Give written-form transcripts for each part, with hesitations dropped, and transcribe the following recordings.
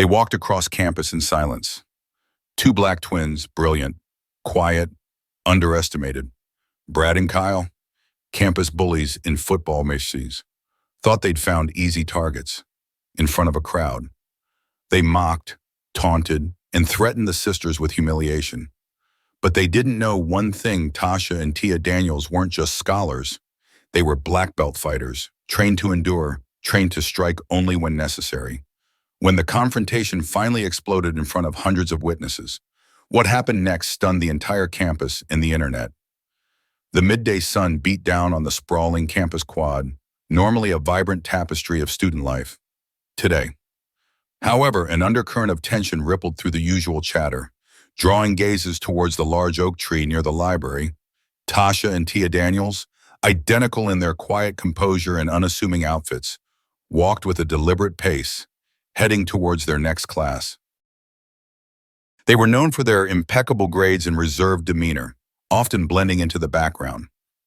They walked across campus in silence. Two black twins, brilliant, quiet, underestimated. Brad and Kyle, campus bullies in football maces, thought they'd found easy targets in front of a crowd. They mocked, taunted, and threatened the sisters with humiliation. But they didn't know one thing: Tasha and Tia Daniels weren't just scholars. They were black belt fighters, trained to endure, trained to strike only when necessary. When the confrontation finally exploded in front of hundreds of witnesses, what happened next stunned the entire campus and the internet. The midday sun beat down on the sprawling campus quad, normally a vibrant tapestry of student life. Today, however, an undercurrent of tension rippled through the usual chatter, drawing gazes towards the large oak tree near the library. Tasha and Tia Daniels, identical in their quiet composure and unassuming outfits, walked with a deliberate pace, heading towards their next class. They were known for their impeccable grades and reserved demeanor, often blending into the background,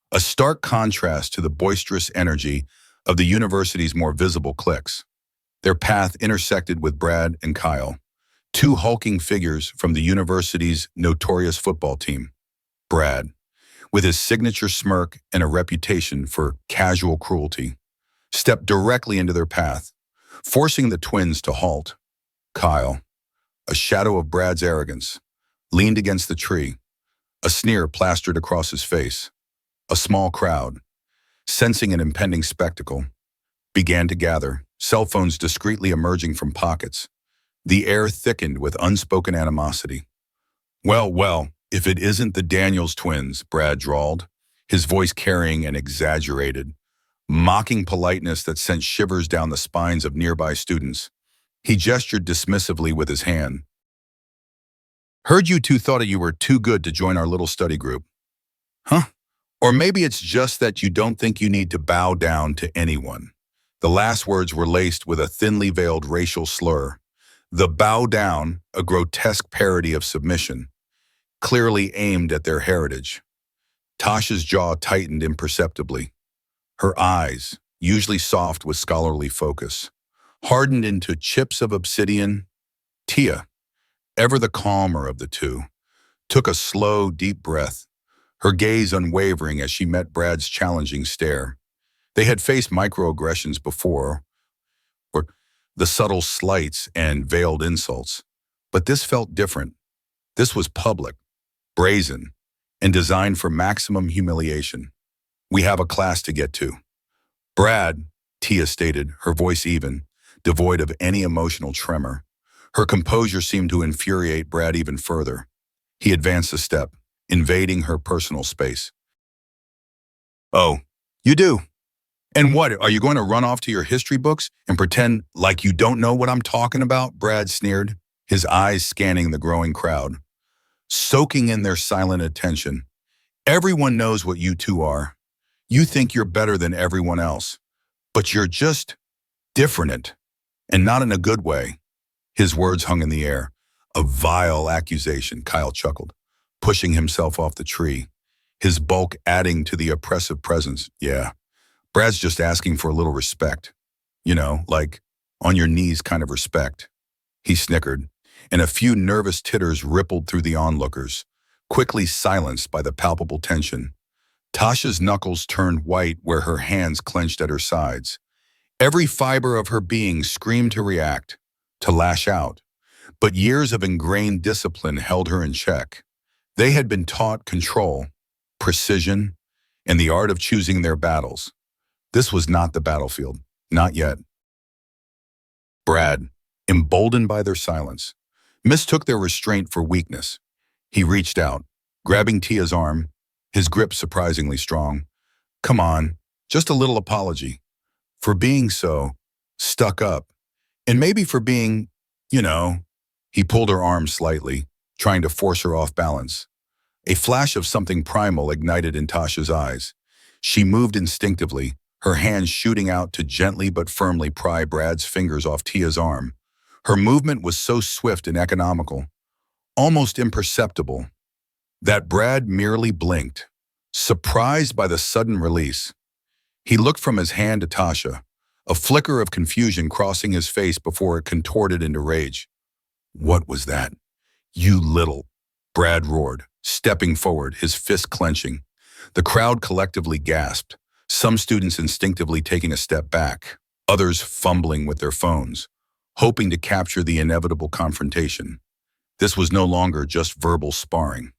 a stark contrast to the boisterous energy of the university's more visible cliques. Their path intersected with Brad and Kyle, two hulking figures from the university's notorious football team. Brad, with his signature smirk and a reputation for casual cruelty, stepped directly into their path, forcing the twins to halt. Kyle, a shadow of Brad's arrogance, leaned against the tree, a sneer plastered across his face. A small crowd, sensing an impending spectacle, began to gather, cell phones discreetly emerging from pockets. The air thickened with unspoken animosity. Well, if it isn't the Daniels twins," Brad drawled, his voice carrying an exaggerated, mocking politeness that sent shivers down the spines of nearby students. He gestured dismissively with his hand. "Heard you two thought you were too good to join our little study group. Huh? Or maybe it's just that you don't think you need to bow down to anyone." The last words were laced with a thinly veiled racial slur. The bow down, a grotesque parody of submission, clearly aimed at their heritage. Tasha's jaw tightened imperceptibly. Her eyes, usually soft with scholarly focus, hardened into chips of obsidian. Tia, ever the calmer of the two, took a slow, deep breath, her gaze unwavering as she met Brad's challenging stare. They had faced microaggressions before, or the subtle slights and veiled insults, but this felt different. This was public, brazen, and designed for maximum humiliation. "We have a class to get to." "Brad," Tia stated, her voice even, devoid of any emotional tremor. Her composure seemed to infuriate Brad even further. He advanced a step, invading her personal space. "Oh, you do? And what, are you going to run off to your history books and pretend like you don't know what I'm talking about?" Brad sneered, his eyes scanning the growing crowd, soaking in their silent attention. "Everyone knows what you two are. You think you're better than everyone else, but you're just different, and not in a good way." His words hung in the air. "A vile accusation," Kyle chuckled, pushing himself off the tree, his bulk adding to the oppressive presence. "Yeah, Brad's just asking for a little respect. You know, like on your knees kind of respect." He snickered, and a few nervous titters rippled through the onlookers, quickly silenced by the palpable tension. Tasha's knuckles turned white where her hands clenched at her sides. Every fiber of her being screamed to react, to lash out, but years of ingrained discipline held her in check. They had been taught control, precision, and the art of choosing their battles. This was not the battlefield, not yet. Brad, emboldened by their silence, mistook their restraint for weakness. He reached out, grabbing Tia's arm, his grip surprisingly strong. "Come on, just a little apology. For being so stuck up, and maybe for being, you know." He pulled her arm slightly, trying to force her off balance. A flash of something primal ignited in Tasha's eyes. She moved instinctively, her hands shooting out to gently but firmly pry Brad's fingers off Tia's arm. Her movement was so swift and economical, almost imperceptible, that Brad merely blinked, surprised by the sudden release. He looked from his hand to Tasha, a flicker of confusion crossing his face before it contorted into rage. "What was that? You little—" Brad roared, stepping forward, his fist clenching. The crowd collectively gasped, some students instinctively taking a step back, others fumbling with their phones, hoping to capture the inevitable confrontation. This was no longer just verbal sparring.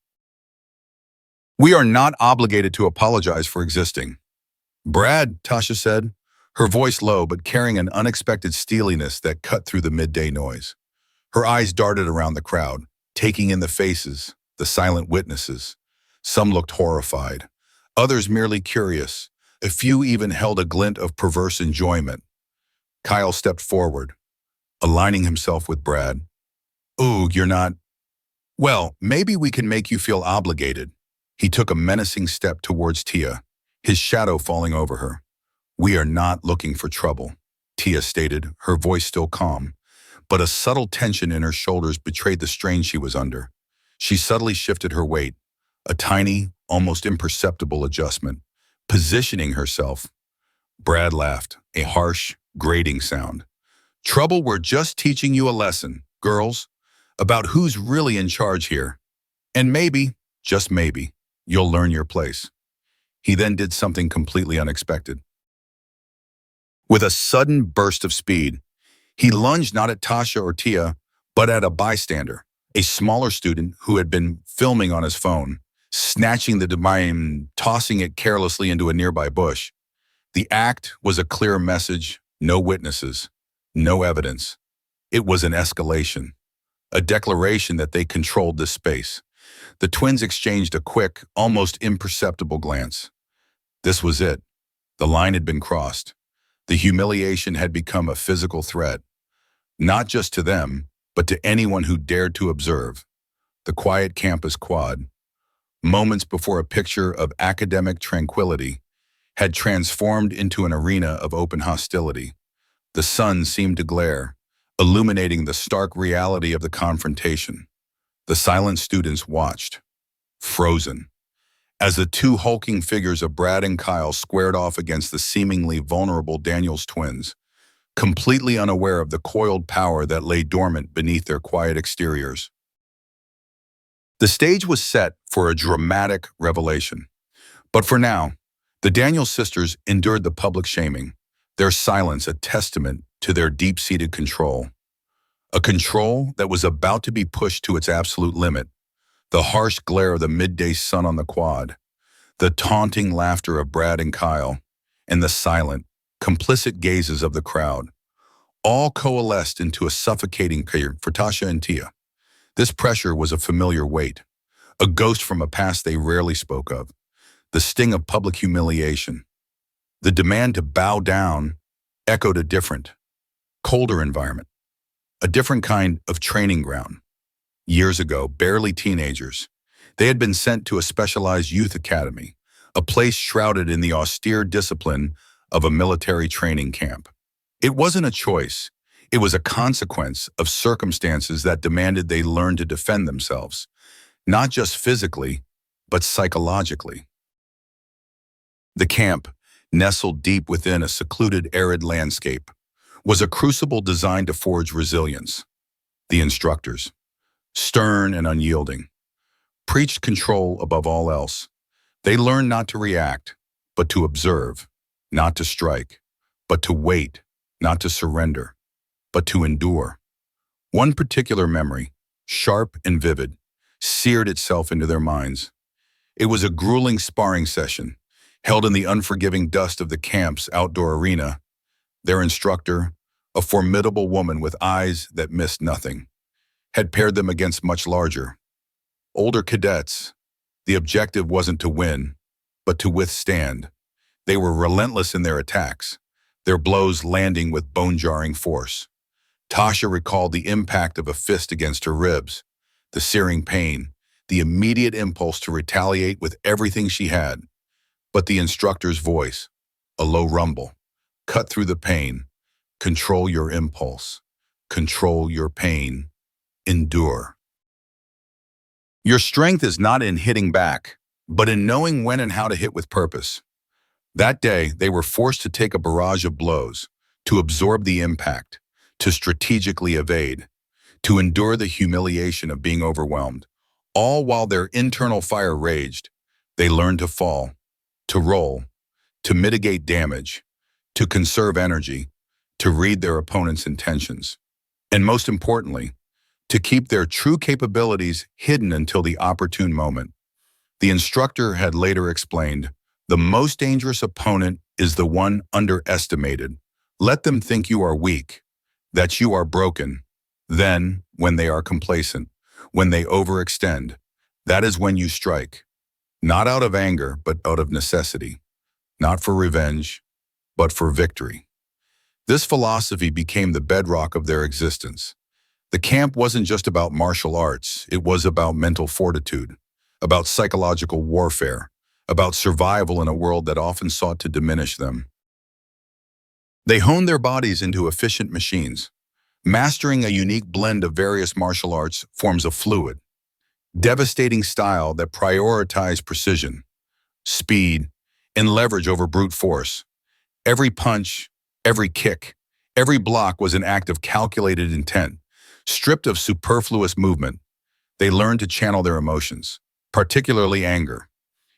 "We are not obligated to apologize for existing." "Brad," Tasha said, her voice low but carrying an unexpected steeliness that cut through the midday noise. Her eyes darted around the crowd, taking in the faces, the silent witnesses. Some looked horrified, others merely curious. A few even held a glint of perverse enjoyment. Kyle stepped forward, aligning himself with Brad. "Ooh, you're not— Well, maybe we can make you feel obligated." He took a menacing step towards Tia, his shadow falling over her. "We are not looking for trouble," Tia stated, her voice still calm, but a subtle tension in her shoulders betrayed the strain she was under. She subtly shifted her weight, a tiny, almost imperceptible adjustment, positioning herself. Brad laughed, a harsh, grating sound. "Trouble, we're just teaching you a lesson, girls, about who's really in charge here. And maybe, just maybe, you'll learn your place." He then did something completely unexpected. With a sudden burst of speed, he lunged not at Tasha or Tia, but at a bystander, a smaller student who had been filming on his phone, snatching the device and tossing it carelessly into a nearby bush. The act was a clear message: no witnesses, no evidence. It was an escalation, a declaration that they controlled this space. The twins exchanged a quick, almost imperceptible glance. This was it. The line had been crossed. The humiliation had become a physical threat, not just to them, but to anyone who dared to observe. The quiet campus quad, moments before a picture of academic tranquility, had transformed into an arena of open hostility. The sun seemed to glare, illuminating the stark reality of the confrontation. The silent students watched, frozen, as the two hulking figures of Brad and Kyle squared off against the seemingly vulnerable Daniels twins, completely unaware of the coiled power that lay dormant beneath their quiet exteriors. The stage was set for a dramatic revelation. But for now, the Daniels sisters endured the public shaming, their silence a testament to their deep-seated control. A control that was about to be pushed to its absolute limit. The harsh glare of the midday sun on the quad, the taunting laughter of Brad and Kyle, and the silent, complicit gazes of the crowd, all coalesced into a suffocating fear for Tasha and Tia. This pressure was a familiar weight, a ghost from a past they rarely spoke of, the sting of public humiliation. The demand to bow down echoed a different, colder environment, a different kind of training ground. Years ago, barely teenagers, they had been sent to a specialized youth academy, a place shrouded in the austere discipline of a military training camp. It wasn't a choice. It was a consequence of circumstances that demanded they learn to defend themselves, not just physically, but psychologically. The camp, nestled deep within a secluded, arid landscape, was a crucible designed to forge resilience. The instructors, stern and unyielding, preached control above all else. They learned not to react, but to observe, not to strike, but to wait, not to surrender, but to endure. One particular memory, sharp and vivid, seared itself into their minds. It was a grueling sparring session, held in the unforgiving dust of the camp's outdoor arena. Their instructor, a formidable woman with eyes that missed nothing, had paired them against much larger, older cadets. The objective wasn't to win, but to withstand. They were relentless in their attacks, their blows landing with bone-jarring force. Tasha recalled the impact of a fist against her ribs, the searing pain, the immediate impulse to retaliate with everything she had. But the instructor's voice, a low rumble, cut through the pain. Control your impulse. Control your pain. Endure. Your strength is not in hitting back, but in knowing when and how to hit with purpose. That day, they were forced to take a barrage of blows, to absorb the impact, to strategically evade, to endure the humiliation of being overwhelmed. All while their internal fire raged, they learned to fall, to roll, to mitigate damage, to conserve energy, to read their opponent's intentions, and most importantly, to keep their true capabilities hidden until the opportune moment. The instructor had later explained, "The most dangerous opponent is the one underestimated. Let them think you are weak, that you are broken. Then, when they are complacent, when they overextend, that is when you strike. Not out of anger, but out of necessity. Not for revenge, but for victory." This philosophy became the bedrock of their existence. The camp wasn't just about martial arts, it was about mental fortitude, about psychological warfare, about survival in a world that often sought to diminish them. They honed their bodies into efficient machines, mastering a unique blend of various martial arts forms of fluid, devastating style that prioritized precision, speed, and leverage over brute force. Every punch, every kick, every block was an act of calculated intent, stripped of superfluous movement. They learned to channel their emotions, particularly anger,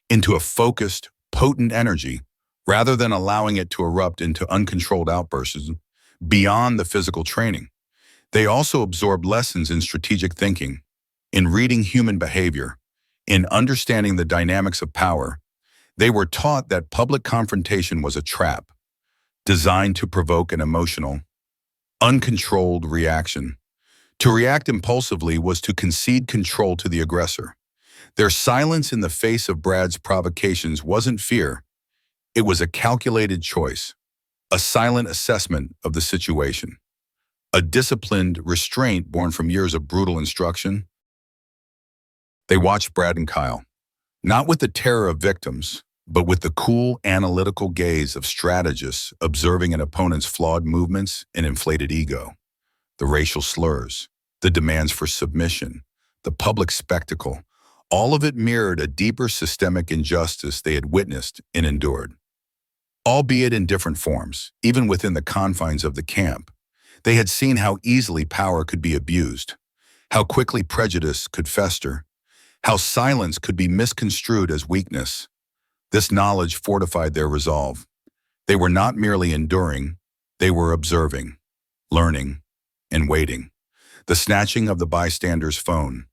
into a focused, potent energy rather than allowing it to erupt into uncontrolled outbursts beyond the physical training. They also absorbed lessons in strategic thinking, in reading human behavior, in understanding the dynamics of power. They were taught that public confrontation was a trap, designed to provoke an emotional, uncontrolled reaction. To react impulsively was to concede control to the aggressor. Their silence in the face of Brad's provocations wasn't fear. It was a calculated choice, a silent assessment of the situation, a disciplined restraint born from years of brutal instruction. They watched Brad and Kyle, not with the terror of victims, but with the cool, analytical gaze of strategists observing an opponent's flawed movements and inflated ego. The racial slurs, the demands for submission, the public spectacle, all of it mirrored a deeper systemic injustice they had witnessed and endured. Albeit in different forms, even within the confines of the camp, they had seen how easily power could be abused, how quickly prejudice could fester, how silence could be misconstrued as weakness. This knowledge fortified their resolve. They were not merely enduring, they were observing, learning, and waiting. The snatching of the bystander's phone,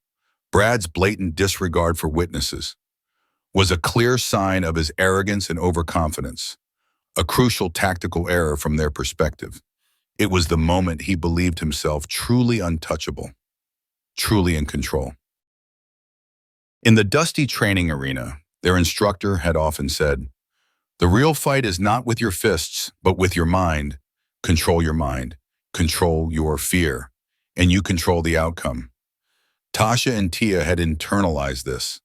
Brad's blatant disregard for witnesses, was a clear sign of his arrogance and overconfidence, a crucial tactical error from their perspective. It was the moment he believed himself truly untouchable, truly in control. In the dusty training arena, their instructor had often said, "The real fight is not with your fists, but with your mind. Control your mind, control your fear, and you control the outcome." Tasha and Tia had internalized this.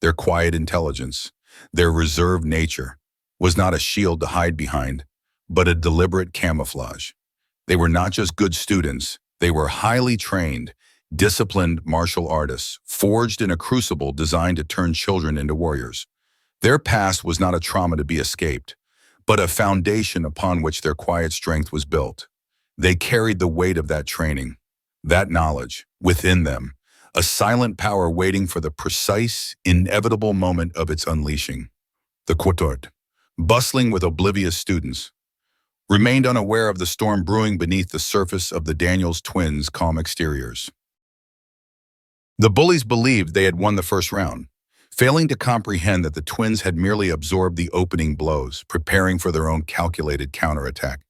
Their quiet intelligence, their reserved nature, was not a shield to hide behind, but a deliberate camouflage. They were not just good students, they were highly trained, disciplined martial artists, forged in a crucible designed to turn children into warriors. Their past was not a trauma to be escaped, but a foundation upon which their quiet strength was built. They carried the weight of that training, that knowledge, within them, a silent power waiting for the precise, inevitable moment of its unleashing. The cohort, bustling with oblivious students, remained unaware of the storm brewing beneath the surface of the Daniels twins' calm exteriors. The bullies believed they had won the first round, failing to comprehend that the twins had merely absorbed the opening blows, preparing for their own calculated counterattack.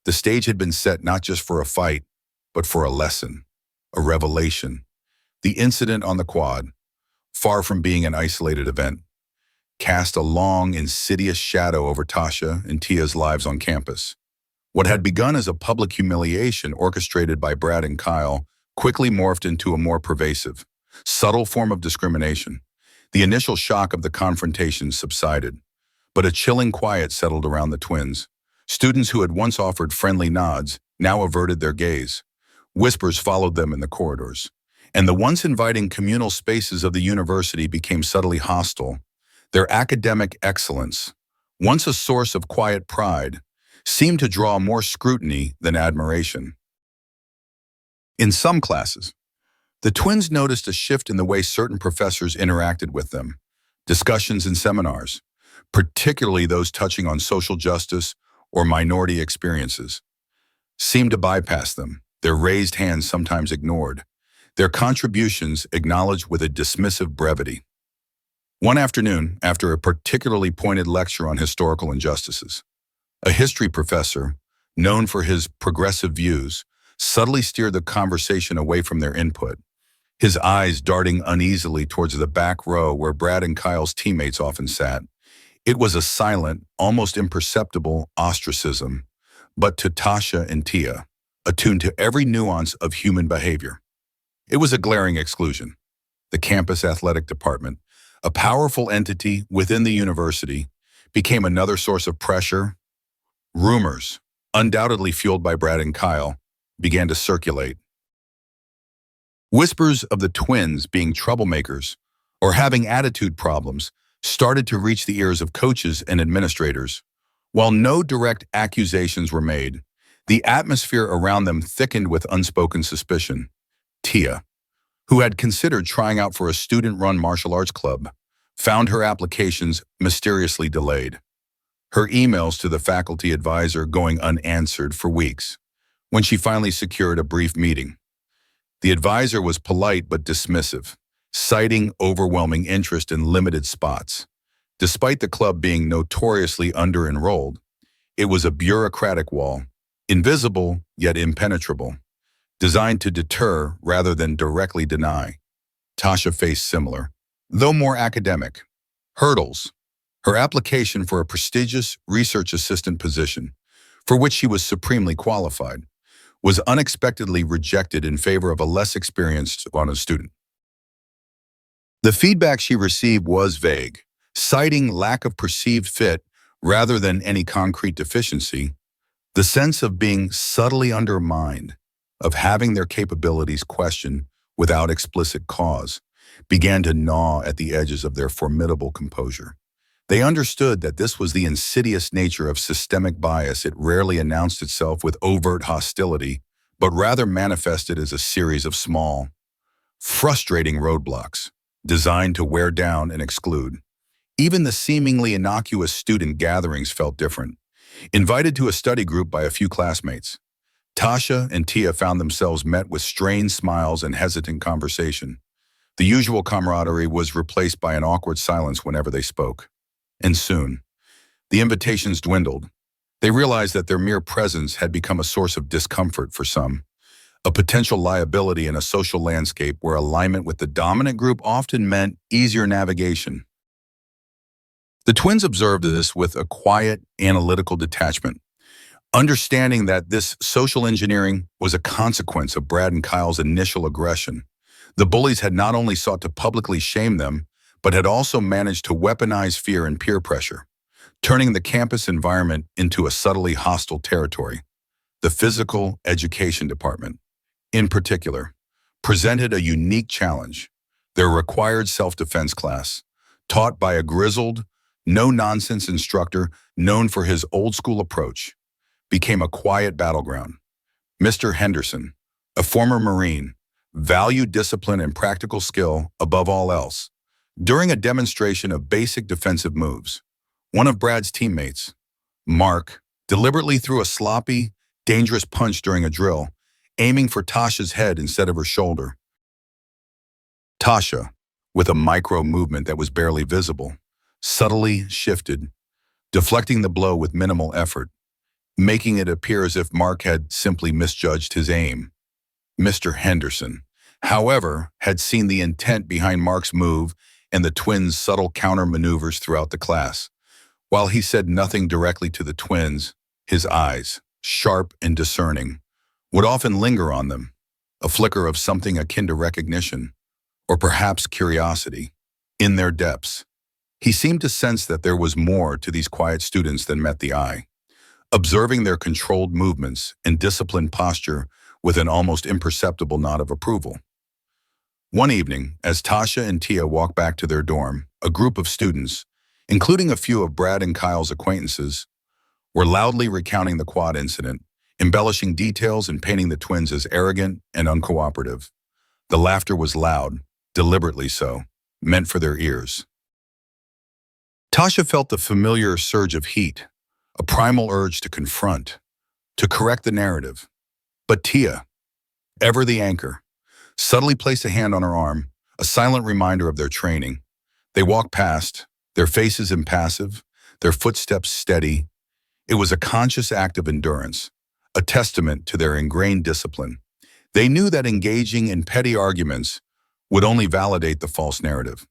The stage had been set not just for a fight, but for a lesson, a revelation. The incident on the quad, far from being an isolated event, cast a long, insidious shadow over Tasha and Tia's lives on campus. What had begun as a public humiliation orchestrated by Brad and Kyle quickly morphed into a more pervasive, subtle form of discrimination. The initial shock of the confrontation subsided, but a chilling quiet settled around the twins. Students who had once offered friendly nods now averted their gaze. Whispers followed them in the corridors, and the once inviting communal spaces of the university became subtly hostile. Their academic excellence, once a source of quiet pride, seemed to draw more scrutiny than admiration. In some classes, the twins noticed a shift in the way certain professors interacted with them. Discussions in seminars, particularly those touching on social justice or minority experiences, seemed to bypass them, their raised hands sometimes ignored, their contributions acknowledged with a dismissive brevity. One afternoon, after a particularly pointed lecture on historical injustices, a history professor, known for his progressive views, subtly steered the conversation away from their input, his eyes darting uneasily towards the back row where Brad and Kyle's teammates often sat. It was a silent, almost imperceptible ostracism, but to Tasha and Tia, attuned to every nuance of human behavior. It was a glaring exclusion. The campus athletic department, a powerful entity within the university, became another source of pressure. Rumors, undoubtedly fueled by Brad and Kyle, began to circulate. Whispers of the twins being troublemakers or having attitude problems started to reach the ears of coaches and administrators. While no direct accusations were made, the atmosphere around them thickened with unspoken suspicion. Tia, who had considered trying out for a student-run martial arts club, found her applications mysteriously delayed, her emails to the faculty advisor going unanswered for weeks. When she finally secured a brief meeting, the advisor was polite but dismissive, citing overwhelming interest in limited spots. Despite the club being notoriously under-enrolled, it was a bureaucratic wall, invisible yet impenetrable, designed to deter rather than directly deny. Tasha faced similar, though more academic, hurdles. Her application for a prestigious research assistant position, for which she was supremely qualified, was unexpectedly rejected in favor of a less experienced honors student. The feedback she received was vague, citing lack of perceived fit rather than any concrete deficiency. The sense of being subtly undermined, of having their capabilities questioned without explicit cause, began to gnaw at the edges of their formidable composure. They understood that this was the insidious nature of systemic bias. It rarely announced itself with overt hostility, but rather manifested as a series of small, frustrating roadblocks designed to wear down and exclude. Even the seemingly innocuous student gatherings felt different. Invited to a study group by a few classmates, Tasha and Tia found themselves met with strained smiles and hesitant conversation. The usual camaraderie was replaced by an awkward silence whenever they spoke. And soon, the invitations dwindled. They realized that their mere presence had become a source of discomfort for some, a potential liability in a social landscape where alignment with the dominant group often meant easier navigation. The twins observed this with a quiet, analytical detachment, understanding that this social engineering was a consequence of Brad and Kyle's initial aggression. The bullies had not only sought to publicly shame them, but had also managed to weaponize fear and peer pressure, turning the campus environment into a subtly hostile territory. The physical education department, in particular, presented a unique challenge. Their required self-defense class, taught by a grizzled, no-nonsense instructor known for his old-school approach, became a quiet battleground. Mr. Henderson, a former Marine, valued discipline and practical skill above all else. During a demonstration of basic defensive moves, one of Brad's teammates, Mark, deliberately threw a sloppy, dangerous punch during a drill, aiming for Tasha's head instead of her shoulder. Tasha, with a micro movement that was barely visible, subtly shifted, deflecting the blow with minimal effort, making it appear as if Mark had simply misjudged his aim. Mr. Henderson, however, had seen the intent behind Mark's move and the twins' subtle counter-maneuvers throughout the class. While he said nothing directly to the twins, his eyes, sharp and discerning, would often linger on them, a flicker of something akin to recognition, or perhaps curiosity, in their depths. He seemed to sense that there was more to these quiet students than met the eye, observing their controlled movements and disciplined posture with an almost imperceptible nod of approval. One evening, as Tasha and Tia walked back to their dorm, a group of students, including a few of Brad and Kyle's acquaintances, were loudly recounting the quad incident, embellishing details and painting the twins as arrogant and uncooperative. The laughter was loud, deliberately so, meant for their ears. Tasha felt the familiar surge of heat, a primal urge to confront, to correct the narrative. But Tia, ever the anchor, subtly placed a hand on her arm, a silent reminder of their training. They walked past, their faces impassive, their footsteps steady. It was a conscious act of endurance, a testament to their ingrained discipline. They knew that engaging in petty arguments would only validate the false narrative.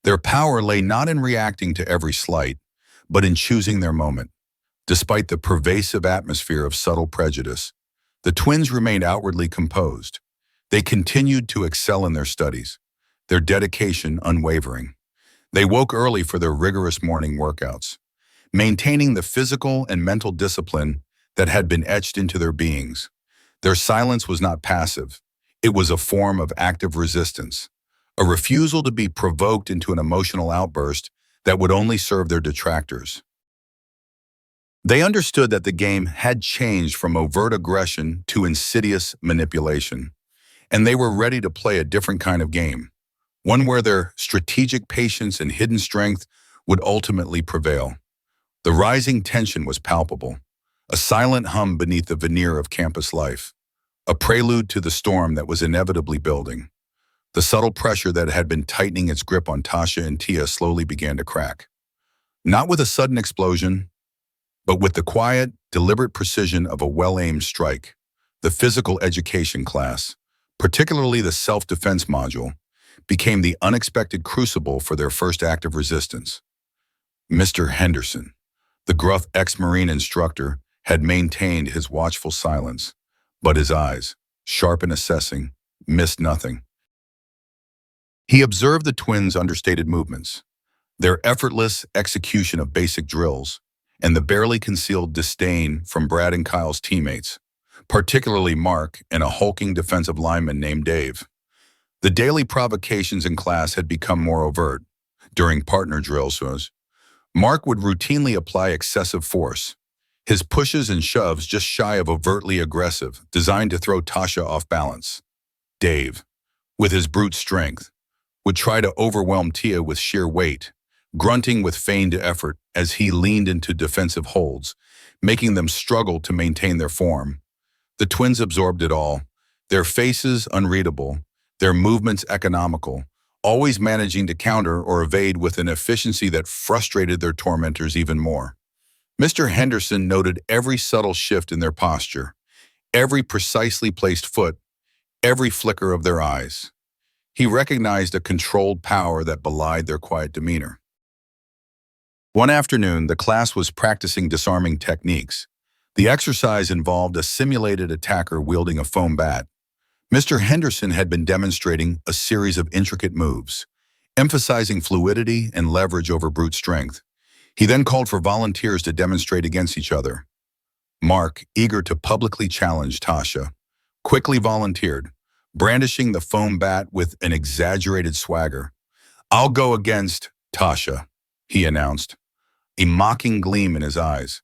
Their power lay not in reacting to every slight, but in choosing their moment. Despite the pervasive atmosphere of subtle prejudice, the twins remained outwardly composed. They continued to excel in their studies, their dedication unwavering. They woke early for their rigorous morning workouts, maintaining the physical and mental discipline that had been etched into their beings. Their silence was not passive. It was a form of active resistance, a refusal to be provoked into an emotional outburst that would only serve their detractors. They understood that the game had changed from overt aggression to insidious manipulation, and they were ready to play a different kind of game, one where their strategic patience and hidden strength would ultimately prevail. The rising tension was palpable, a silent hum beneath the veneer of campus life, a prelude to the storm that was inevitably building. The subtle pressure that had been tightening its grip on Tasha and Tia slowly began to crack. Not with a sudden explosion, but with the quiet, deliberate precision of a well-aimed strike. The physical education class, particularly the self-defense module, became the unexpected crucible for their first act of resistance. Mr. Henderson, the gruff ex-Marine instructor, had maintained his watchful silence, but his eyes, sharp and assessing, missed nothing. He observed the twins' understated movements, their effortless execution of basic drills, and the barely concealed disdain from Brad and Kyle's teammates, particularly Mark and a hulking defensive lineman named Dave. The daily provocations in class had become more overt. During partner drills, Mark would routinely apply excessive force, his pushes and shoves just shy of overtly aggressive, designed to throw Tasha off balance. Dave, with his brute strength, would try to overwhelm Tia with sheer weight, grunting with feigned effort as he leaned into defensive holds, making them struggle to maintain their form. The twins absorbed it all, their faces unreadable, their movements economical, always managing to counter or evade with an efficiency that frustrated their tormentors even more. Mr. Henderson noted every subtle shift in their posture, every precisely placed foot, every flicker of their eyes. He recognized a controlled power that belied their quiet demeanor. One afternoon, the class was practicing disarming techniques. The exercise involved a simulated attacker wielding a foam bat. Mr. Henderson had been demonstrating a series of intricate moves, emphasizing fluidity and leverage over brute strength. He then called for volunteers to demonstrate against each other. Mark, eager to publicly challenge Tasha, quickly volunteered, brandishing the foam bat with an exaggerated swagger. "I'll go against Tasha," he announced, a mocking gleam in his eyes,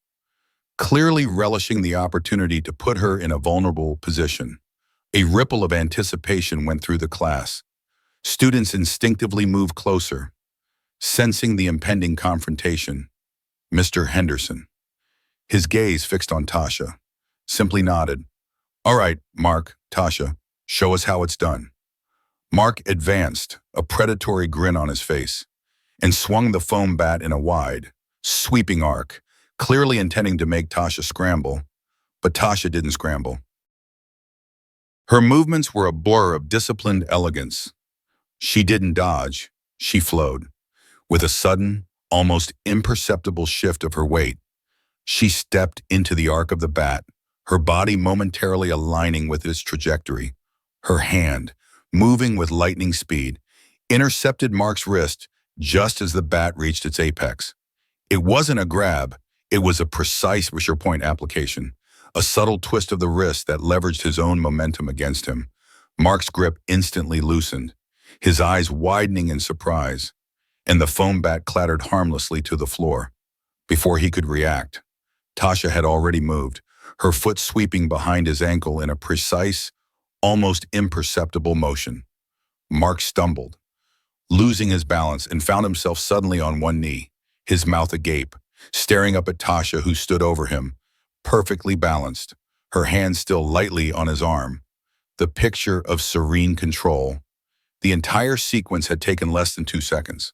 clearly relishing the opportunity to put her in a vulnerable position. A ripple of anticipation went through the class. Students instinctively moved closer, sensing the impending confrontation. Mr. Henderson, his gaze fixed on Tasha, simply nodded. "All right, Mark, Tasha, show us how it's done." Mark advanced, a predatory grin on his face, and swung the foam bat in a wide, sweeping arc, clearly intending to make Tasha scramble. But Tasha didn't scramble. Her movements were a blur of disciplined elegance. She didn't dodge, she flowed. With a sudden, almost imperceptible shift of her weight, she stepped into the arc of the bat, her body momentarily aligning with its trajectory. Her hand, moving with lightning speed, intercepted Mark's wrist just as the bat reached its apex. It wasn't a grab, it was a precise pressure point application, a subtle twist of the wrist that leveraged his own momentum against him. Mark's grip instantly loosened, his eyes widening in surprise, and the foam bat clattered harmlessly to the floor. Before he could react, Tasha had already moved, her foot sweeping behind his ankle in a precise, almost imperceptible motion. Mark stumbled, losing his balance, and found himself suddenly on one knee, his mouth agape, staring up at Tasha, who stood over him, perfectly balanced, her hand still lightly on his arm. The picture of serene control. The entire sequence had taken less than 2 seconds.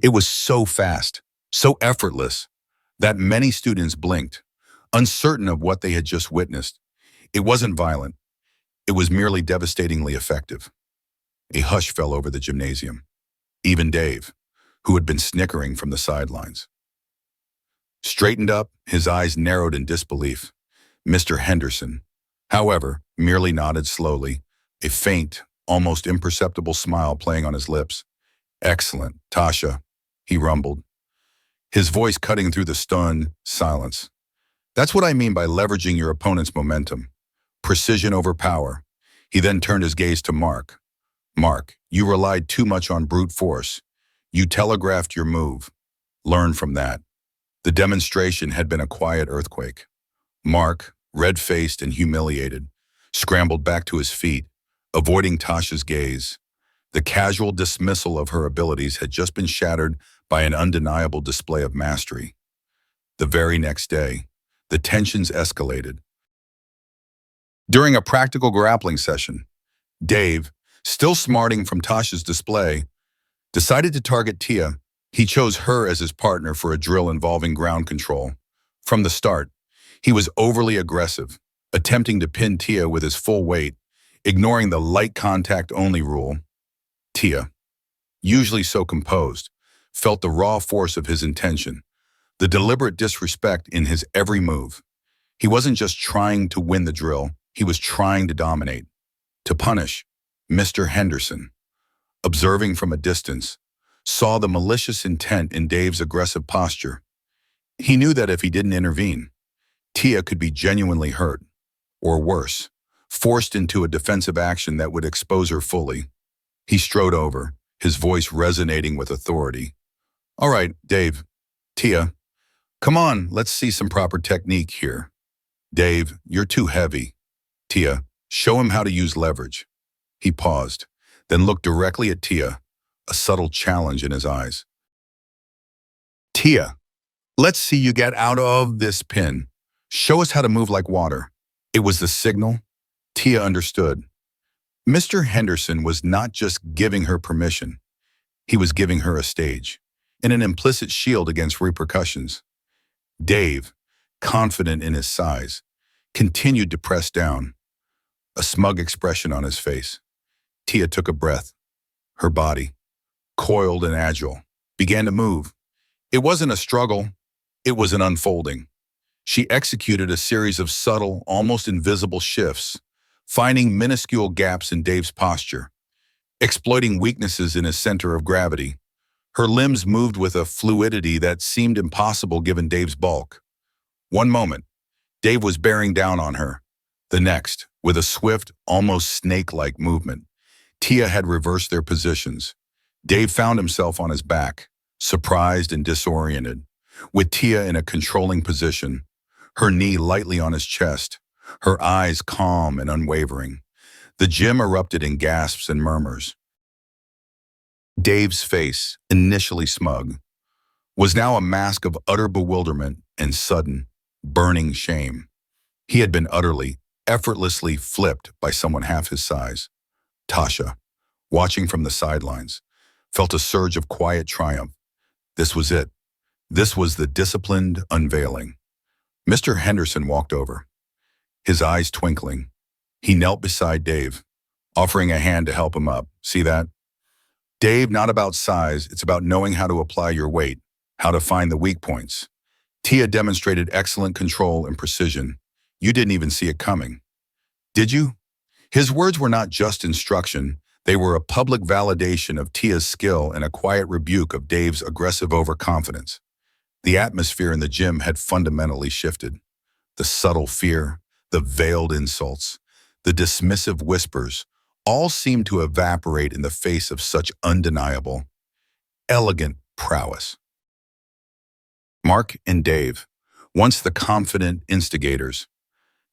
It was so fast, so effortless, that many students blinked, uncertain of what they had just witnessed. It wasn't violent. It was merely devastatingly effective. A hush fell over the gymnasium. Even Dave, who had been snickering from the sidelines, straightened up, his eyes narrowed in disbelief. Mr. Henderson, however, merely nodded slowly, a faint, almost imperceptible smile playing on his lips. "Excellent, Tasha," he rumbled, his voice cutting through the stunned silence. "That's what I mean by leveraging your opponent's momentum. Precision over power." He then turned his gaze to Mark. "Mark, you relied too much on brute force. You telegraphed your move. Learn from that." The demonstration had been a quiet earthquake. Mark, red-faced and humiliated, scrambled back to his feet, avoiding Tasha's gaze. The casual dismissal of her abilities had just been shattered by an undeniable display of mastery. The very next day, the tensions escalated. During a practical grappling session, Dave, still smarting from Tasha's display, decided to target Tia. He chose her as his partner for a drill involving ground control. From the start, he was overly aggressive, attempting to pin Tia with his full weight, ignoring the light contact only rule. Tia, usually so composed, felt the raw force of his intention, the deliberate disrespect in his every move. He wasn't just trying to win the drill, he was trying to dominate, to punish. Mr. Henderson, observing from a distance, saw the malicious intent in Dave's aggressive posture. He knew that if he didn't intervene, Tia could be genuinely hurt, or worse, forced into a defensive action that would expose her fully. He strode over, his voice resonating with authority. "All right, Dave, Tia, come on, let's see some proper technique here. Dave, you're too heavy. Tia, show him how to use leverage." He paused, then looked directly at Tia, a subtle challenge in his eyes. "Tia, let's see you get out of this pin. Show us how to move like water." It was the signal. Tia understood. Mr. Henderson was not just giving her permission. He was giving her a stage, and an implicit shield against repercussions. Dave, confident in his size, continued to press down, a smug expression on his face. Tia took a breath. Her body, coiled and agile, began to move. It wasn't a struggle, it was an unfolding. She executed a series of subtle, almost invisible shifts, finding minuscule gaps in Dave's posture, exploiting weaknesses in his center of gravity. Her limbs moved with a fluidity that seemed impossible given Dave's bulk. One moment, Dave was bearing down on her. The next, with a swift, almost snake-like movement, Tia had reversed their positions. Dave found himself on his back, surprised and disoriented, with Tia in a controlling position, her knee lightly on his chest, her eyes calm and unwavering. The gym erupted in gasps and murmurs. Dave's face, initially smug, was now a mask of utter bewilderment and sudden, burning shame. He had been utterly, effortlessly flipped by someone half his size. Tasha, watching from the sidelines, felt a surge of quiet triumph. This was it. This was the disciplined unveiling. Mr. Henderson walked over, his eyes twinkling. He knelt beside Dave, offering a hand to help him up. "See that? Dave, not about size, it's about knowing how to apply your weight, how to find the weak points." Tia demonstrated excellent control and precision. "You didn't even see it coming, did you?" His words were not just instruction, they were a public validation of Tia's skill and a quiet rebuke of Dave's aggressive overconfidence. The atmosphere in the gym had fundamentally shifted. The subtle fear, the veiled insults, the dismissive whispers, all seemed to evaporate in the face of such undeniable, elegant prowess. Mark and Dave, Once the confident instigators,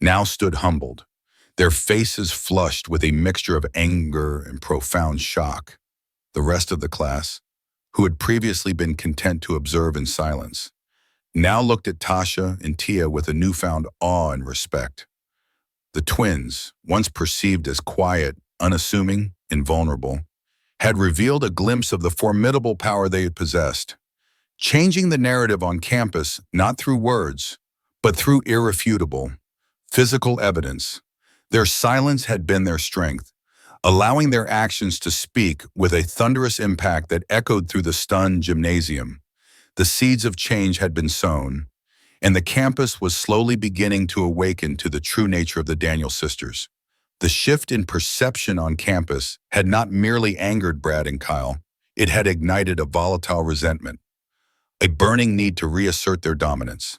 now stood humbled, their faces flushed with a mixture of anger and profound shock. The rest of the class, who had previously been content to observe in silence, now looked at Tasha and Tia with a newfound awe and respect. The twins, once perceived as quiet, unassuming, and vulnerable, had revealed a glimpse of the formidable power they had possessed, changing the narrative on campus not through words, but through irrefutable, physical evidence. Their silence had been their strength, allowing their actions to speak with a thunderous impact that echoed through the stunned gymnasium. The seeds of change had been sown, and the campus was slowly beginning to awaken to the true nature of the Daniel sisters. The shift in perception on campus had not merely angered Brad and Kyle, it had ignited a volatile resentment, a burning need to reassert their dominance.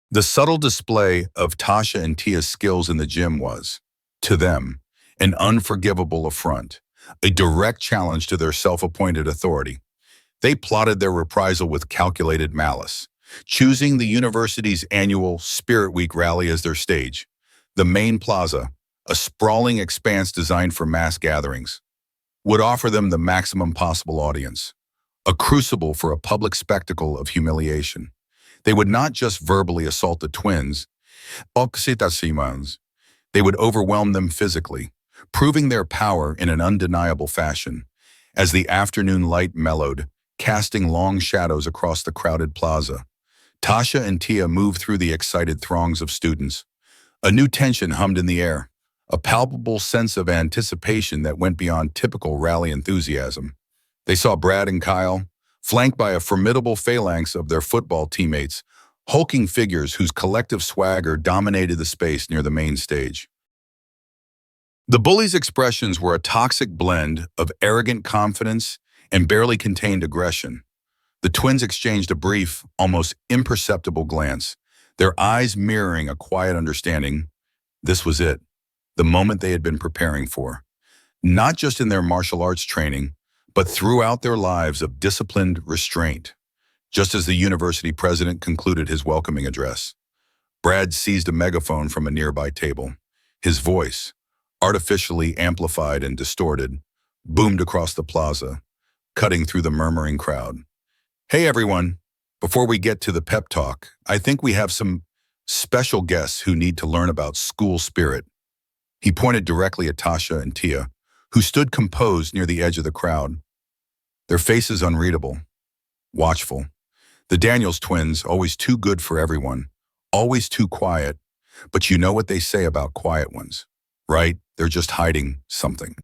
The subtle display of Tasha and Tia's skills in the gym was, to them, an unforgivable affront, a direct challenge to their self-appointed authority. They plotted their reprisal with calculated malice, choosing the university's annual Spirit Week rally as their stage. The main plaza, a sprawling expanse designed for mass gatherings, would offer them the maximum possible audience, a crucible for a public spectacle of humiliation. They would not just verbally assault the twins, they would overwhelm them physically, proving their power in an undeniable fashion. As the afternoon light mellowed, casting long shadows across the crowded plaza, Tasha and Tia moved through the excited throngs of students. A new tension hummed in the air, a palpable sense of anticipation that went beyond typical rally enthusiasm. They saw Brad and Kyle, flanked by a formidable phalanx of their football teammates, hulking figures whose collective swagger dominated the space near the main stage. The Bullies' expressions were a toxic blend of arrogant confidence and barely contained aggression. The twins exchanged a brief, almost imperceptible glance, their eyes mirroring a quiet understanding. This was it, the moment they had been preparing for. Not just in their martial arts training, but throughout their lives of disciplined restraint. Just as the university president concluded his welcoming address, Brad seized a megaphone from a nearby table. His voice, artificially amplified and distorted, boomed across the plaza, cutting through the murmuring crowd. "Hey everyone, before we get to the pep talk, I think we have some special guests who need to learn about school spirit." He pointed directly at Tasha and Tia, who stood composed near the edge of the crowd, their faces unreadable, watchful. The Daniels twins, always too good for everyone, always too quiet, but you know what they say about quiet ones, right? They're just hiding something.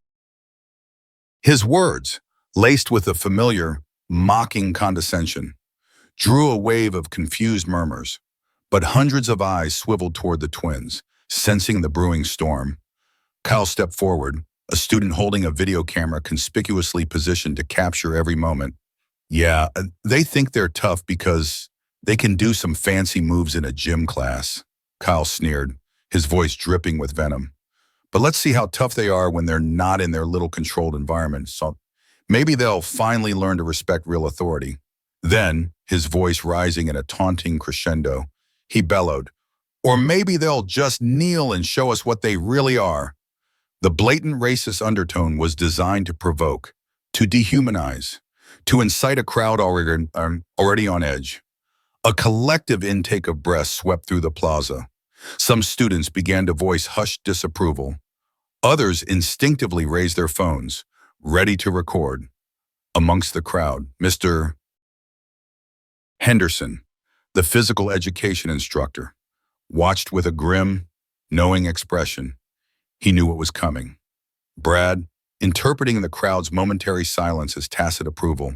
His words, laced with a familiar, mocking condescension, drew a wave of confused murmurs, but hundreds of eyes swiveled toward the twins, sensing the brewing storm. Kyle stepped forward, a student holding a video camera conspicuously positioned to capture every moment. "Yeah, they think they're tough because they can do some fancy moves in a gym class," Kyle sneered, his voice dripping with venom. "But let's see how tough they are when they're not in their little controlled environment. So maybe they'll finally learn to respect real authority." Then, his voice rising in a taunting crescendo, he bellowed, "Or maybe they'll just kneel and show us what they really are." The blatant racist undertone was designed to provoke, to dehumanize, to incite a crowd already on edge. A collective intake of breath swept through the plaza. Some students began to voice hushed disapproval. Others instinctively raised their phones, ready to record. Amongst the crowd, Mr. Henderson, the physical education instructor, watched with a grim, knowing expression. He knew what was coming. Brad, interpreting the crowd's momentary silence as tacit approval,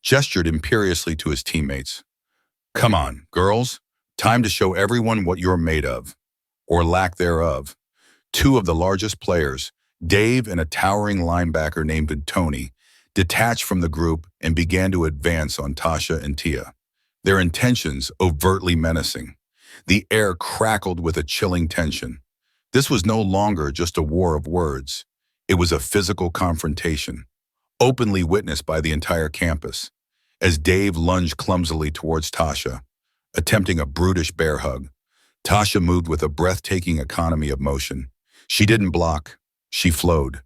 gestured imperiously to his teammates. "Come on, girls, time to show everyone what you're made of, or lack thereof." Two of the largest players, Dave and a towering linebacker named Tony, detached from the group and began to advance on Tasha and Tia, their intentions overtly menacing. The air crackled with a chilling tension. This was no longer just a war of words. It was a physical confrontation, openly witnessed by the entire campus. As Dave lunged clumsily towards Tasha, attempting a brutish bear hug. Tasha moved with a breathtaking economy of motion. She didn't block, she flowed,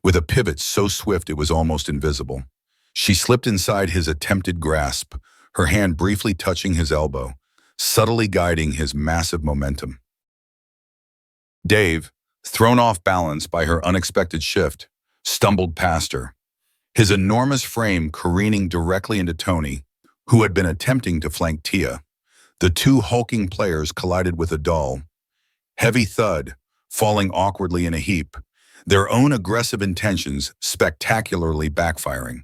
with a pivot so swift it was almost invisible. She slipped inside his attempted grasp, her hand briefly touching his elbow, subtly guiding his massive momentum. Dave, thrown off balance by her unexpected shift, stumbled past her, his enormous frame careening directly into Tony, who had been attempting to flank Tia. The two hulking players collided with a dull, heavy thud, falling awkwardly in a heap, their own aggressive intentions spectacularly backfiring.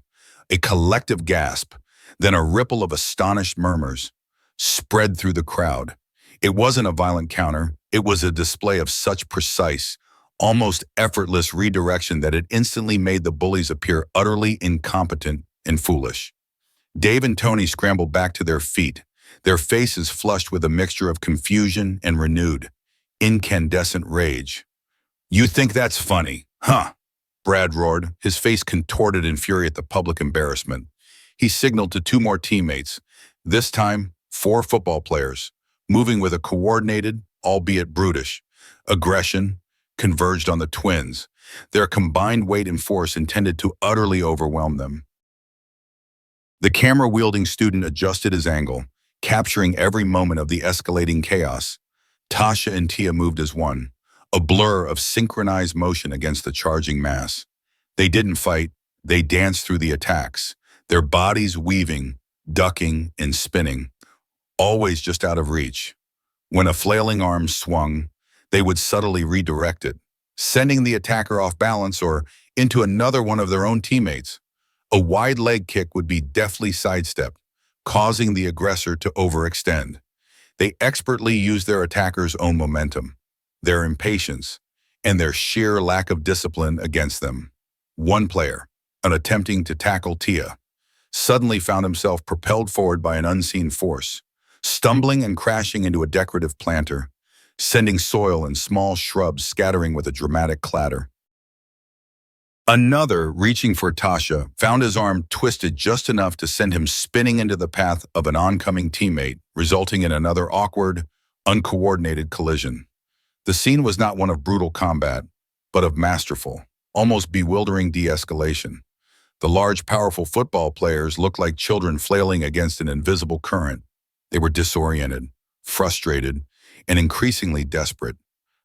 A collective gasp, then a ripple of astonished murmurs spread through the crowd. It wasn't a violent counter, it was a display of such precise, almost effortless redirection that it instantly made the bullies appear utterly incompetent and foolish. Dave and Tony scrambled back to their feet, their faces flushed with a mixture of confusion and renewed, incandescent rage. "You think that's funny, huh?" Brad roared, his face contorted in fury at the public embarrassment. He signaled to two more teammates, this time 4 football players, moving with a coordinated, albeit brutish, aggression, converged on the twins, their combined weight and force intended to utterly overwhelm them. The camera-wielding student adjusted his angle, capturing every moment of the escalating chaos. Tasha and Tia moved as one, a blur of synchronized motion against the charging mass. They didn't fight, they danced through the attacks, their bodies weaving, ducking, and spinning, always just out of reach. When a flailing arm swung, they would subtly redirect it, sending the attacker off balance or into another one of their own teammates. A wide leg kick would be deftly sidestepped, causing the aggressor to overextend. They expertly used their attacker's own momentum, their impatience, and their sheer lack of discipline against them. One player, attempting to tackle Tia, suddenly found himself propelled forward by an unseen force, stumbling and crashing into a decorative planter, sending soil and small shrubs scattering with a dramatic clatter. Another, reaching for Tasha, found his arm twisted just enough to send him spinning into the path of an oncoming teammate, resulting in another awkward, uncoordinated collision. The scene was not one of brutal combat, but of masterful, almost bewildering de-escalation. The large, powerful football players looked like children flailing against an invisible current. They were disoriented, frustrated, and increasingly desperate,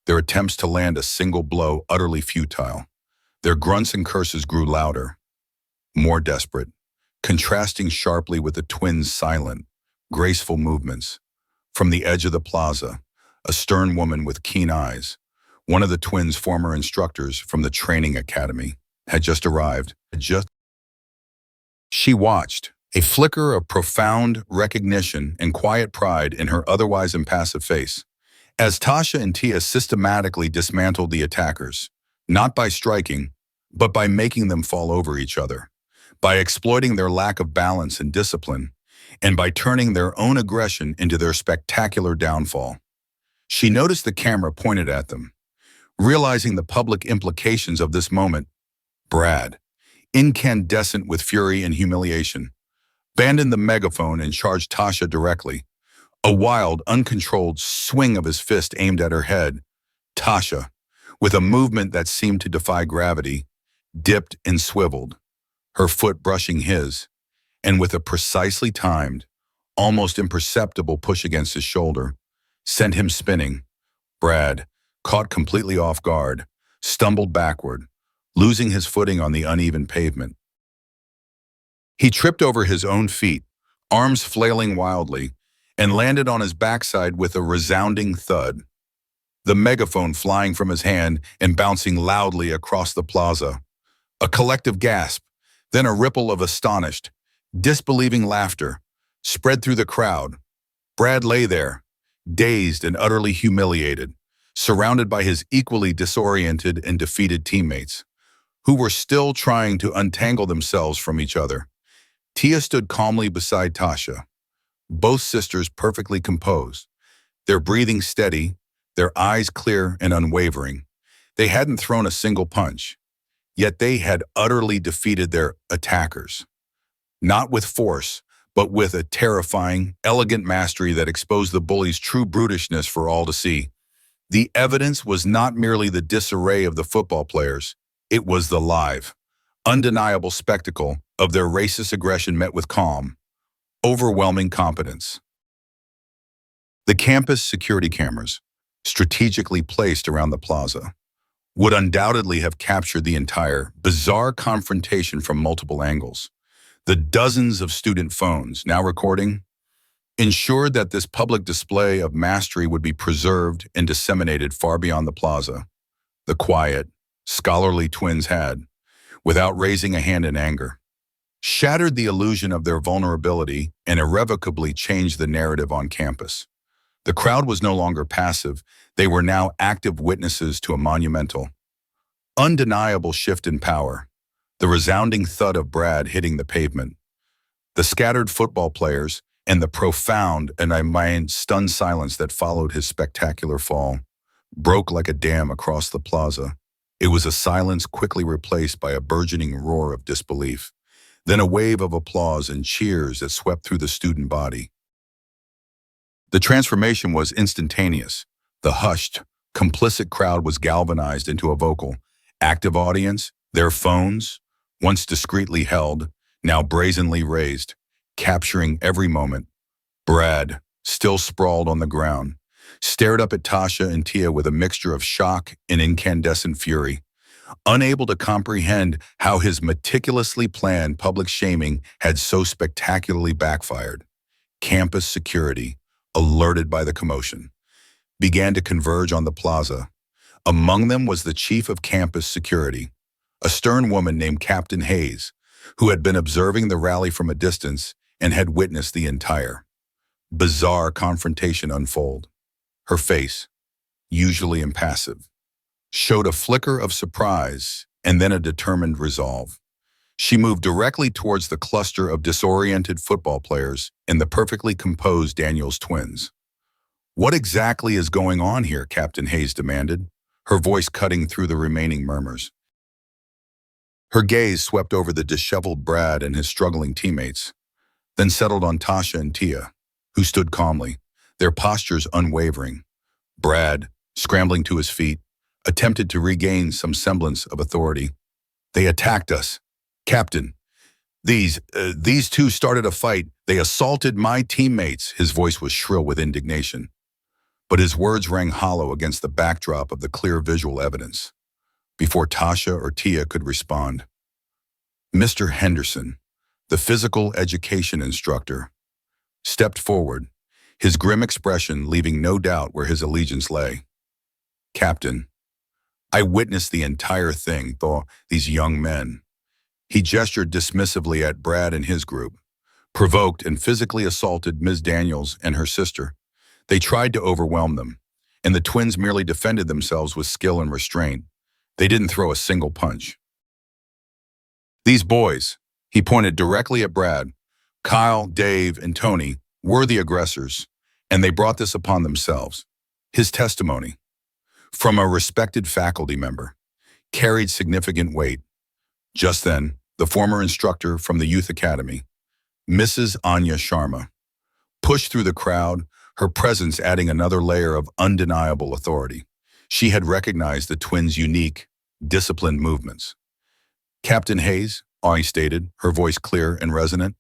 their attempts to land a single blow utterly futile. Their grunts and curses grew louder, more desperate, contrasting sharply with the twins' silent, graceful movements. From the edge of the plaza, a stern woman with keen eyes, one of the twins' former instructors from the training academy, had just arrived. She watched, a flicker of profound recognition and quiet pride in her otherwise impassive face, as Tasha and Tia systematically dismantled the attackers, not by striking, but by making them fall over each other, by exploiting their lack of balance and discipline, and by turning their own aggression into their spectacular downfall. She noticed the camera pointed at them. Realizing the public implications of this moment, Brad, incandescent with fury and humiliation, abandoned the megaphone and charged Tasha directly. A wild, uncontrolled swing of his fist aimed at her head. Tasha, with a movement that seemed to defy gravity, dipped and swiveled, her foot brushing his, and with a precisely timed, almost imperceptible push against his shoulder, sent him spinning. Brad, caught completely off guard, stumbled backward, losing his footing on the uneven pavement. He tripped over his own feet, arms flailing wildly, and landed on his backside with a resounding thud, the megaphone flying from his hand and bouncing loudly across the plaza. A collective gasp, then a ripple of astonished, disbelieving laughter spread through the crowd. Brad lay there, dazed and utterly humiliated, surrounded by his equally disoriented and defeated teammates, who were still trying to untangle themselves from each other. Tia stood calmly beside Tasha, both sisters perfectly composed, their breathing steady, their eyes clear and unwavering. They hadn't thrown a single punch, yet they had utterly defeated their attackers, not with force, but with a terrifying, elegant mastery that exposed the bully's true brutishness for all to see. The evidence was not merely the disarray of the football players, it was the live, undeniable spectacle of their racist aggression met with calm, overwhelming competence. The campus security cameras, strategically placed around the plaza, would undoubtedly have captured the entire, bizarre confrontation from multiple angles. The dozens of student phones now recording ensured that this public display of mastery would be preserved and disseminated far beyond the plaza. The quiet, scholarly twins had, without raising a hand in anger, shattered the illusion of their vulnerability and irrevocably changed the narrative on campus. The crowd was no longer passive. They were now active witnesses to a monumental, undeniable shift in power. The resounding thud of Brad hitting the pavement, the scattered football players, and the profound and stunned silence that followed his spectacular fall broke like a dam across the plaza. It was a silence quickly replaced by a burgeoning roar of disbelief, then a wave of applause and cheers that swept through the student body. The transformation was instantaneous. The hushed, complicit crowd was galvanized into a vocal, active audience, their phones, once discreetly held, now brazenly raised, capturing every moment. Brad, still sprawled on the ground, stared up at Tasha and Tia with a mixture of shock and incandescent fury, unable to comprehend how his meticulously planned public shaming had so spectacularly backfired. Campus security, alerted by the commotion, began to converge on the plaza. Among them was the chief of campus security, a stern woman named Captain Hayes, who had been observing the rally from a distance and had witnessed the entire, bizarre confrontation unfold. Her face, usually impassive, showed a flicker of surprise and then a determined resolve. She moved directly towards the cluster of disoriented football players and the perfectly composed Daniels twins. "What exactly is going on here?" Captain Hayes demanded, her voice cutting through the remaining murmurs. Her gaze swept over the disheveled Brad and his struggling teammates, then settled on Tasha and Tia, who stood calmly, their postures unwavering. Brad, scrambling to his feet, attempted to regain some semblance of authority. "They attacked us. Captain, these two started a fight. They assaulted my teammates." His voice was shrill with indignation, but his words rang hollow against the backdrop of the clear visual evidence. Before Tasha or Tia could respond, Mr. Henderson, the physical education instructor, stepped forward, his grim expression leaving no doubt where his allegiance lay. "Captain, I witnessed the entire thing, these young men." He gestured dismissively at Brad and his group, provoked and physically assaulted Ms. Daniels and her sister. They tried to overwhelm them, and the twins merely defended themselves with skill and restraint. They didn't throw a single punch. "These boys," he pointed directly at Brad, "Kyle, Dave, and Tony, were the aggressors, and they brought this upon themselves." His testimony, from a respected faculty member, carried significant weight. Just then, the former instructor from the Youth Academy, Mrs. Anya Sharma, pushed through the crowd, her presence adding another layer of undeniable authority. She had recognized the twins' unique, disciplined movements. "Captain Hayes," I stated, her voice clear and resonant,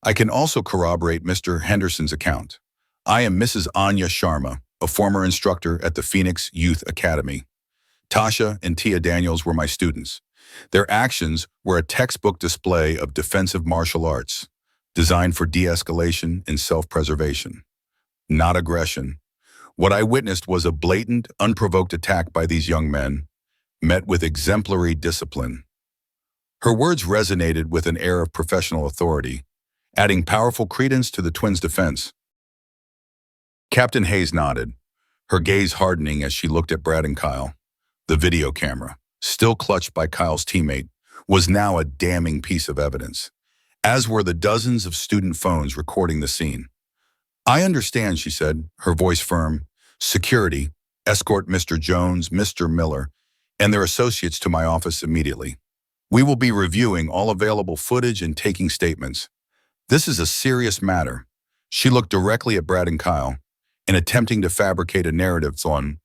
"I can also corroborate Mr. Henderson's account. I am Mrs. Anya Sharma, a former instructor at the Phoenix Youth Academy. Tasha and Tia Daniels were my students. Their actions were a textbook display of defensive martial arts, designed for de-escalation and self-preservation, not aggression. What I witnessed was a blatant, unprovoked attack by these young men, met with exemplary discipline." Her words resonated with an air of professional authority, adding powerful credence to the twins' defense. Captain Hayes nodded, her gaze hardening as she looked at Brad and Kyle. The video camera, still clutched by Kyle's teammate, was now a damning piece of evidence, as were the dozens of student phones recording the scene. "I understand," she said, her voice firm. "Security, escort Mr. Jones, Mr. Miller, and their associates to my office immediately. We will be reviewing all available footage and taking statements." This is a serious matter. She looked directly at Brad and Kyle, and attempting to fabricate a narrative on,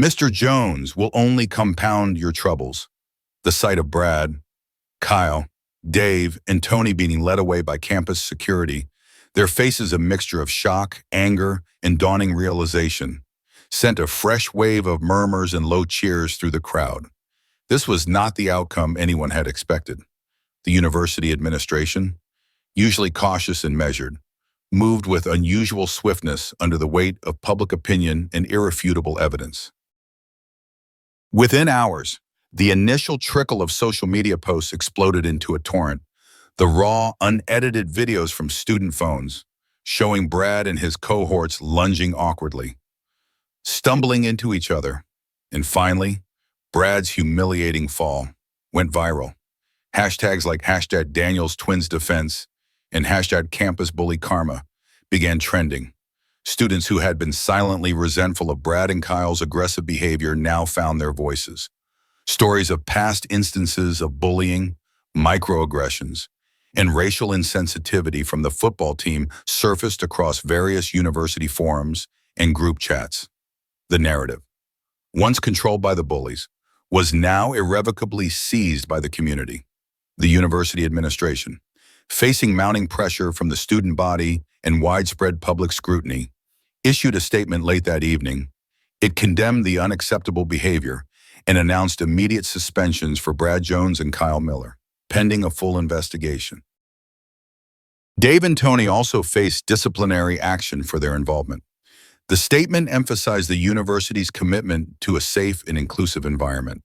Mr. Jones will only compound your troubles. The sight of Brad, Kyle, Dave, and Tony being led away by campus security, their faces a mixture of shock, anger, and dawning realization, sent a fresh wave of murmurs and low cheers through the crowd. This was not the outcome anyone had expected. The university administration, usually cautious and measured, moved with unusual swiftness under the weight of public opinion and irrefutable evidence. Within hours, the initial trickle of social media posts exploded into a torrent. The raw, unedited videos from student phones, showing Brad and his cohorts lunging awkwardly, stumbling into each other, and finally, Brad's humiliating fall went viral. Hashtags like hashtag Daniels Twins Defense and hashtag Campus Bully Karma began trending. Students who had been silently resentful of Brad and Kyle's aggressive behavior now found their voices. Stories of past instances of bullying, microaggressions, and racial insensitivity from the football team surfaced across various university forums and group chats. The narrative, once controlled by the bullies, was now irrevocably seized by the community. The university administration, facing mounting pressure from the student body and widespread public scrutiny, issued a statement late that evening. It condemned the unacceptable behavior and announced immediate suspensions for Brad Jones and Kyle Miller, pending a full investigation. Dave and Tony also faced disciplinary action for their involvement. The statement emphasized the university's commitment to a safe and inclusive environment,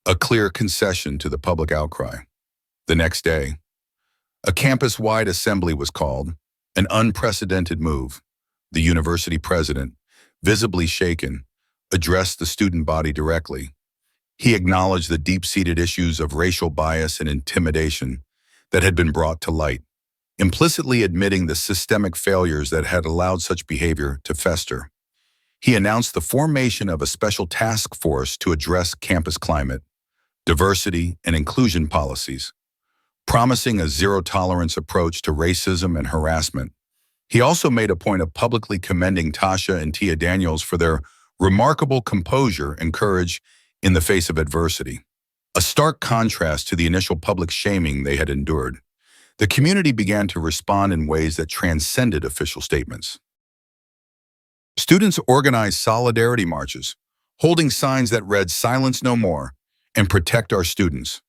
a clear concession to the public outcry. The next day, a campus-wide assembly was called, an unprecedented move. The university president, visibly shaken, addressed the student body directly. He acknowledged the deep-seated issues of racial bias and intimidation that had been brought to light, implicitly admitting the systemic failures that had allowed such behavior to fester. He announced the formation of a special task force to address campus climate, diversity, and inclusion policies, promising a zero-tolerance approach to racism and harassment. He also made a point of publicly commending Tasha and Tia Daniels for their remarkable composure and courage in the face of adversity, a stark contrast to the initial public shaming they had endured. The community began to respond in ways that transcended official statements. Students organized solidarity marches, holding signs that read "Silence no more" and "Protect our students."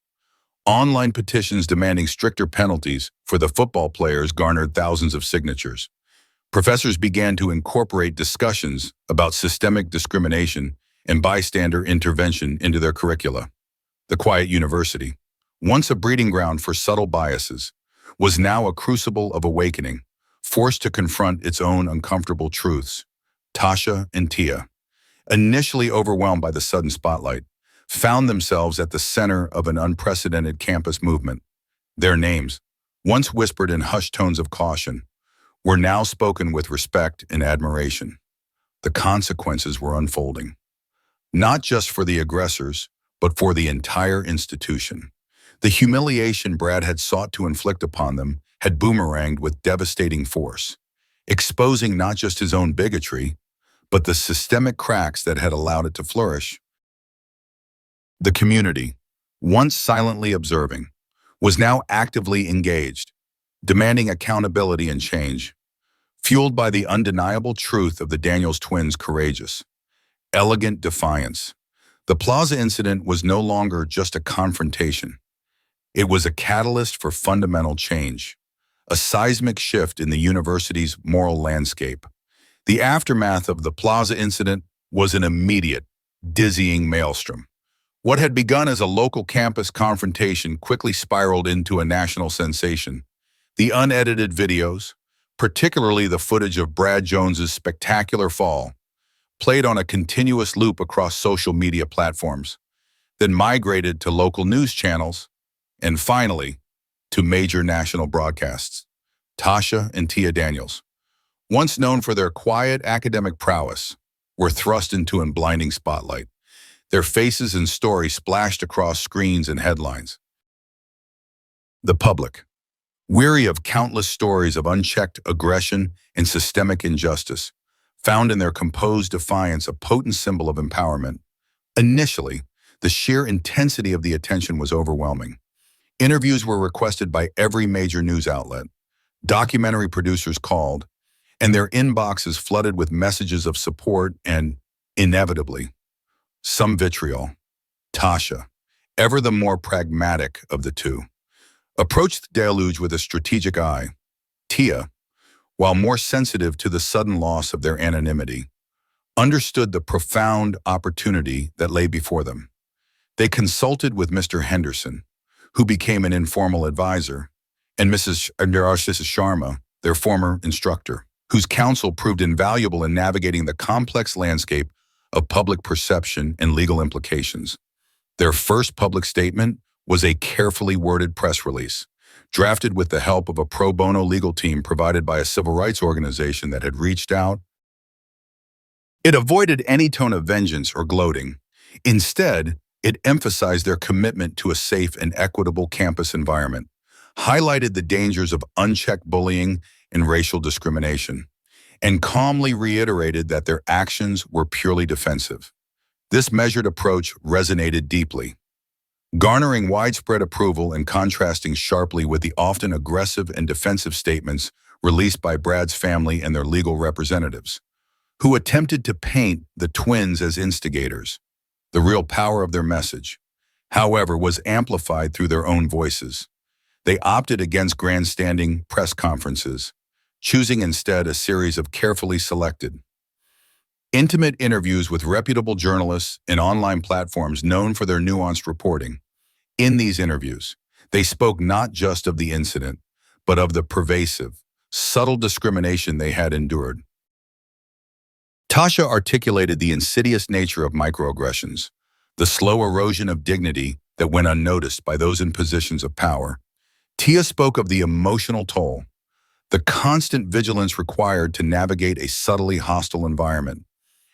Online petitions demanding stricter penalties for the football players garnered thousands of signatures. Professors began to incorporate discussions about systemic discrimination and bystander intervention into their curricula. The quiet university, once a breeding ground for subtle biases, was now a crucible of awakening, forced to confront its own uncomfortable truths. Tasha and Tia, initially overwhelmed by the sudden spotlight, found themselves at the center of an unprecedented campus movement. Their names, once whispered in hushed tones of caution, were now spoken with respect and admiration. The consequences were unfolding, not just for the aggressors, but for the entire institution. The humiliation Brad had sought to inflict upon them had boomeranged with devastating force, exposing not just his own bigotry, but the systemic cracks that had allowed it to flourish. The community, once silently observing, was now actively engaged, demanding accountability and change, fueled by the undeniable truth of the Daniels twins' courageous, elegant defiance. The Plaza incident was no longer just a confrontation. It was a catalyst for fundamental change, a seismic shift in the university's moral landscape. The aftermath of the Plaza incident was an immediate, dizzying maelstrom. What had begun as a local campus confrontation quickly spiraled into a national sensation. The unedited videos, particularly the footage of Brad Jones's spectacular fall, played on a continuous loop across social media platforms, then migrated to local news channels, and finally, to major national broadcasts. Tasha and Tia Daniels, once known for their quiet academic prowess, were thrust into a blinding spotlight. Their faces and stories splashed across screens and headlines. The public, Weary of countless stories of unchecked aggression and systemic injustice, found in their composed defiance a potent symbol of empowerment. Initially, the sheer intensity of the attention was overwhelming. Interviews were requested by every major news outlet. Documentary producers called, and their inboxes flooded with messages of support and, inevitably, some vitriol. Tasha, ever the more pragmatic of the two, approached the deluge with a strategic eye. Tia, while more sensitive to the sudden loss of their anonymity, understood the profound opportunity that lay before them. They consulted with Mr. Henderson, who became an informal advisor, and Mrs. Sharma, their former instructor, whose counsel proved invaluable in navigating the complex landscape of public perception and legal implications. Their first public statement was a carefully worded press release, drafted with the help of a pro bono legal team provided by a civil rights organization that had reached out. It avoided any tone of vengeance or gloating. Instead, it emphasized their commitment to a safe and equitable campus environment, highlighted the dangers of unchecked bullying and racial discrimination, and calmly reiterated that their actions were purely defensive. This measured approach resonated deeply, garnering widespread approval and contrasting sharply with the often aggressive and defensive statements released by Brad's family and their legal representatives, who attempted to paint the twins as instigators. The real power of their message, however, was amplified through their own voices. They opted against grandstanding press conferences, choosing instead a series of carefully selected, intimate interviews with reputable journalists and online platforms known for their nuanced reporting. In these interviews, they spoke not just of the incident, but of the pervasive, subtle discrimination they had endured. Tasha articulated the insidious nature of microaggressions, the slow erosion of dignity that went unnoticed by those in positions of power. Tia spoke of the emotional toll, the constant vigilance required to navigate a subtly hostile environment,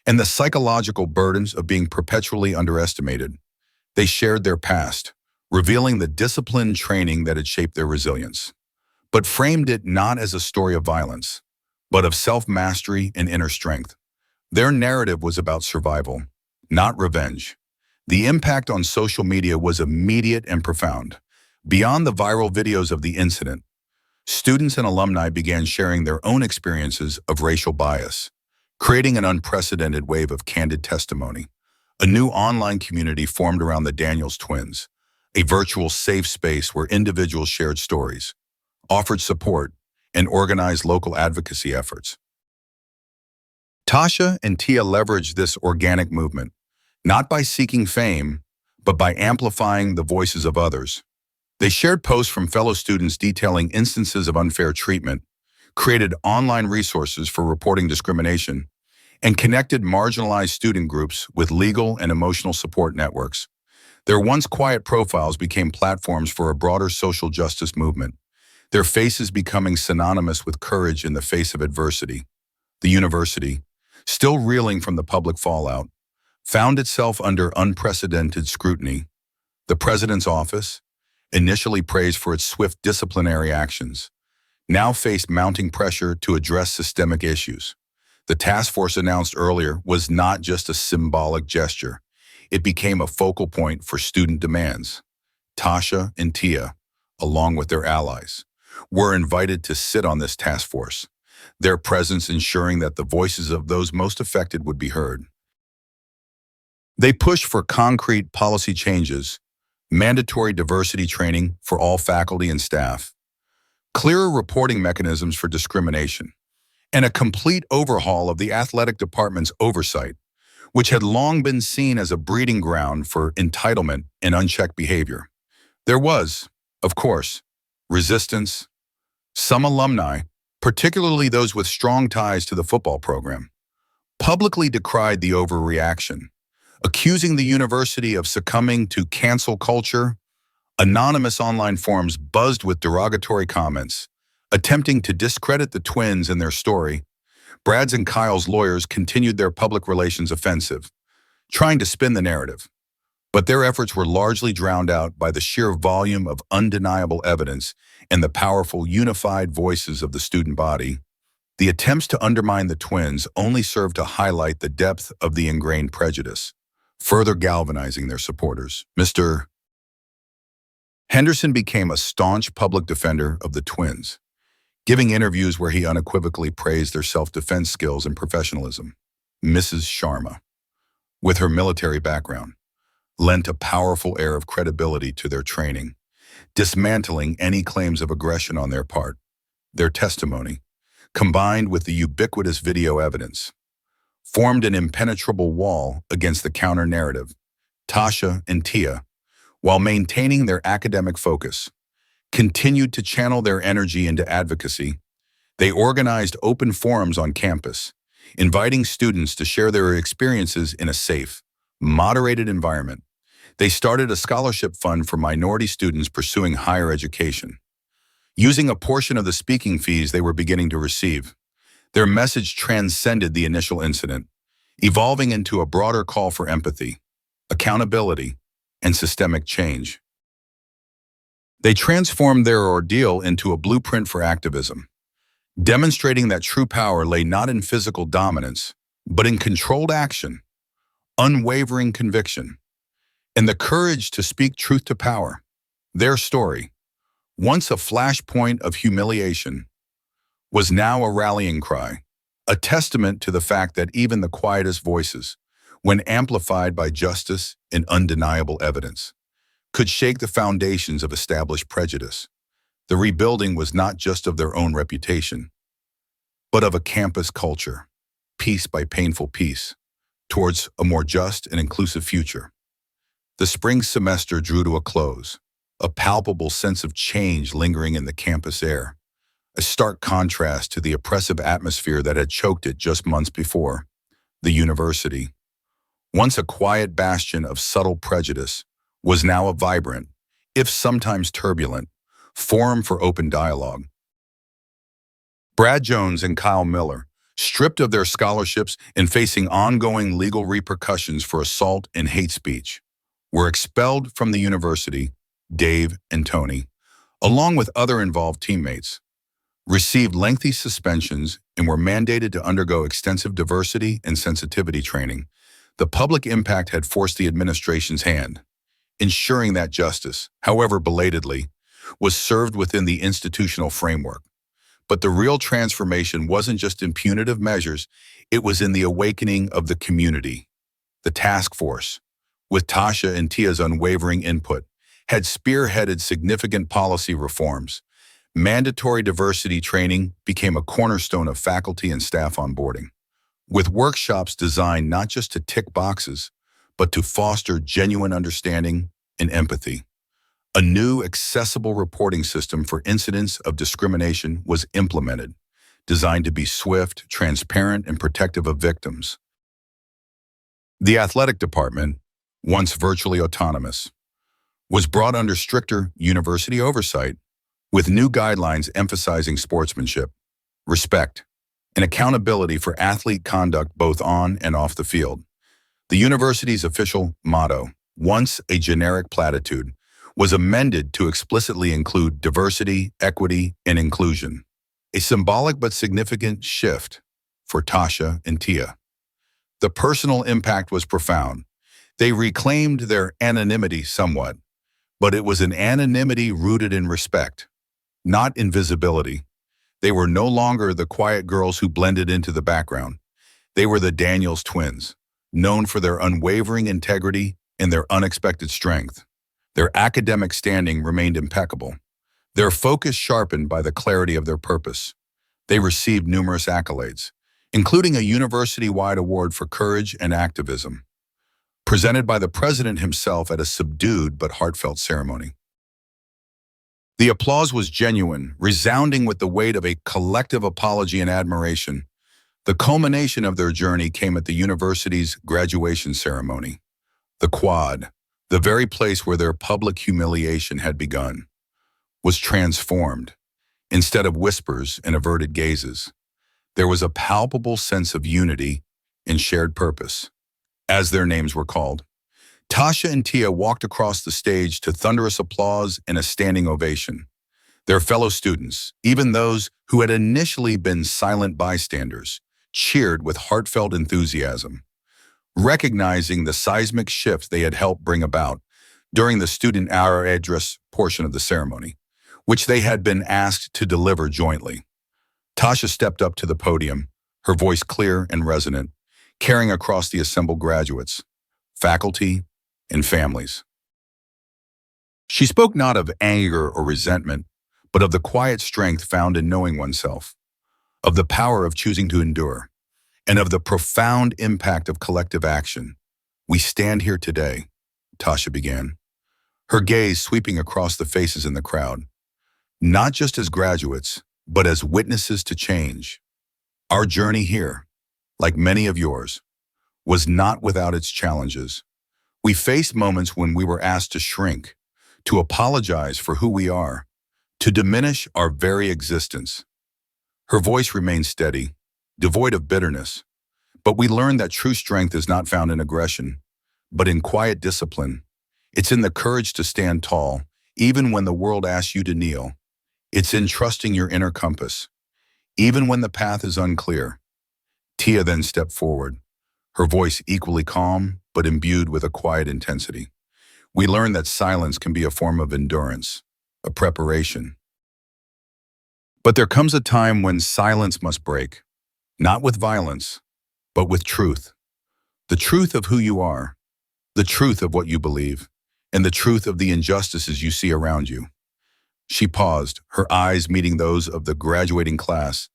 and the psychological burdens of being perpetually underestimated. They shared their past, revealing the disciplined training that had shaped their resilience, but framed it not as a story of violence, but of self-mastery and inner strength. Their narrative was about survival, not revenge. The impact on social media was immediate and profound. Beyond the viral videos of the incident, students and alumni began sharing their own experiences of racial bias, creating an unprecedented wave of candid testimony. A new online community formed around the Daniels twins, a virtual safe space where individuals shared stories, offered support, and organized local advocacy efforts. Tasha and Tia leveraged this organic movement, not by seeking fame, but by amplifying the voices of others. They shared posts from fellow students detailing instances of unfair treatment, created online resources for reporting discrimination, and connected marginalized student groups with legal and emotional support networks. Their once quiet profiles became platforms for a broader social justice movement, their faces becoming synonymous with courage in the face of adversity. The university, still reeling from the public fallout, found itself under unprecedented scrutiny. The president's office, initially praised for its swift disciplinary actions, now faced mounting pressure to address systemic issues. The task force announced earlier was not just a symbolic gesture. It became a focal point for student demands. Tasha and Tia, along with their allies, were invited to sit on this task force, their presence ensuring that the voices of those most affected would be heard. They pushed for concrete policy changes, mandatory diversity training for all faculty and staff, clearer reporting mechanisms for discrimination, and a complete overhaul of the athletic department's oversight, which had long been seen as a breeding ground for entitlement and unchecked behavior. There was, of course, resistance. Some alumni, particularly those with strong ties to the football program, publicly decried the overreaction, accusing the university of succumbing to cancel culture. Anonymous online forums buzzed with derogatory comments, attempting to discredit the twins and their story. Brad's and Kyle's lawyers continued their public relations offensive, trying to spin the narrative. But their efforts were largely drowned out by the sheer volume of undeniable evidence and the powerful, unified voices of the student body. The attempts to undermine the twins only served to highlight the depth of the ingrained prejudice, further galvanizing their supporters. Mr. Henderson became a staunch public defender of the twins, giving interviews where he unequivocally praised their self-defense skills and professionalism. Mrs. Sharma, with her military background, lent a powerful air of credibility to their training, dismantling any claims of aggression on their part. Their testimony, combined with the ubiquitous video evidence, formed an impenetrable wall against the counter-narrative. Tasha and Tia, while maintaining their academic focus, continued to channel their energy into advocacy. They organized open forums on campus, inviting students to share their experiences in a safe, moderated environment. They started a scholarship fund for minority students pursuing higher education, using a portion of the speaking fees they were beginning to receive. Their message transcended the initial incident, evolving into a broader call for empathy, accountability, and systemic change. They transformed their ordeal into a blueprint for activism, demonstrating that true power lay not in physical dominance, but in controlled action, unwavering conviction, and the courage to speak truth to power. Their story, once a flashpoint of humiliation, was now a rallying cry, a testament to the fact that even the quietest voices, when amplified by justice and undeniable evidence, could shake the foundations of established prejudice. The rebuilding was not just of their own reputation, but of a campus culture, piece by painful piece, towards a more just and inclusive future. The spring semester drew to a close, a palpable sense of change lingering in the campus air, a stark contrast to the oppressive atmosphere that had choked it just months before. The university, once a quiet bastion of subtle prejudice, was now a vibrant, if sometimes turbulent, forum for open dialogue. Brad Jones and Kyle Miller, stripped of their scholarships and facing ongoing legal repercussions for assault and hate speech, were expelled from the university. Dave and Tony, along with other involved teammates, received lengthy suspensions and were mandated to undergo extensive diversity and sensitivity training. The public impact had forced the administration's hand, ensuring that justice, however belatedly, was served within the institutional framework. But the real transformation wasn't just in punitive measures, it was in the awakening of the community. The task force, with Tasha and Tia's unwavering input, had spearheaded significant policy reforms. Mandatory diversity training became a cornerstone of faculty and staff onboarding, with workshops designed not just to tick boxes, but to foster genuine understanding and empathy. A new, accessible reporting system for incidents of discrimination was implemented, designed to be swift, transparent, and protective of victims. The athletic department, once virtually autonomous, was brought under stricter university oversight, with new guidelines emphasizing sportsmanship, respect, and accountability for athlete conduct both on and off the field. The university's official motto, once a generic platitude, was amended to explicitly include diversity, equity, and inclusion, a symbolic but significant shift for Tasha and Tia. The personal impact was profound. They reclaimed their anonymity somewhat, but it was an anonymity rooted in respect, not invisibility. They were no longer the quiet girls who blended into the background. They were the Daniels twins, known for their unwavering integrity and their unexpected strength. Their academic standing remained impeccable, their focus sharpened by the clarity of their purpose. They received numerous accolades, including a university-wide award for courage and activism, presented by the president himself at a subdued but heartfelt ceremony. The applause was genuine, resounding with the weight of a collective apology and admiration. The culmination of their journey came at the university's graduation ceremony. The quad, the very place where their public humiliation had begun, was transformed. Instead of whispers and averted gazes, there was a palpable sense of unity and shared purpose. As their names were called, Tasha and Tia walked across the stage to thunderous applause and a standing ovation. Their fellow students, even those who had initially been silent bystanders, cheered with heartfelt enthusiasm, recognizing the seismic shift they had helped bring about during the student hour address portion of the ceremony, which they had been asked to deliver jointly. Tasha stepped up to the podium, her voice clear and resonant, carrying across the assembled graduates, faculty, and families. She spoke not of anger or resentment, but of the quiet strength found in knowing oneself, of the power of choosing to endure, and of the profound impact of collective action. "We stand here today," Tasha began, her gaze sweeping across the faces in the crowd, "not just as graduates, but as witnesses to change. Our journey here, like many of yours, was not without its challenges. We faced moments when we were asked to shrink, to apologize for who we are, to diminish our very existence." Her voice remained steady, devoid of bitterness, but we learned that true strength is not found in aggression, but in quiet discipline. It's in the courage to stand tall, even when the world asks you to kneel. It's in trusting your inner compass, even when the path is unclear. Tia then stepped forward, her voice equally calm, but imbued with a quiet intensity. "We learned that silence can be a form of endurance, a preparation. But there comes a time when silence must break, not with violence, but with truth. The truth of who you are, the truth of what you believe, and the truth of the injustices you see around you." She paused, her eyes meeting those of the graduating class.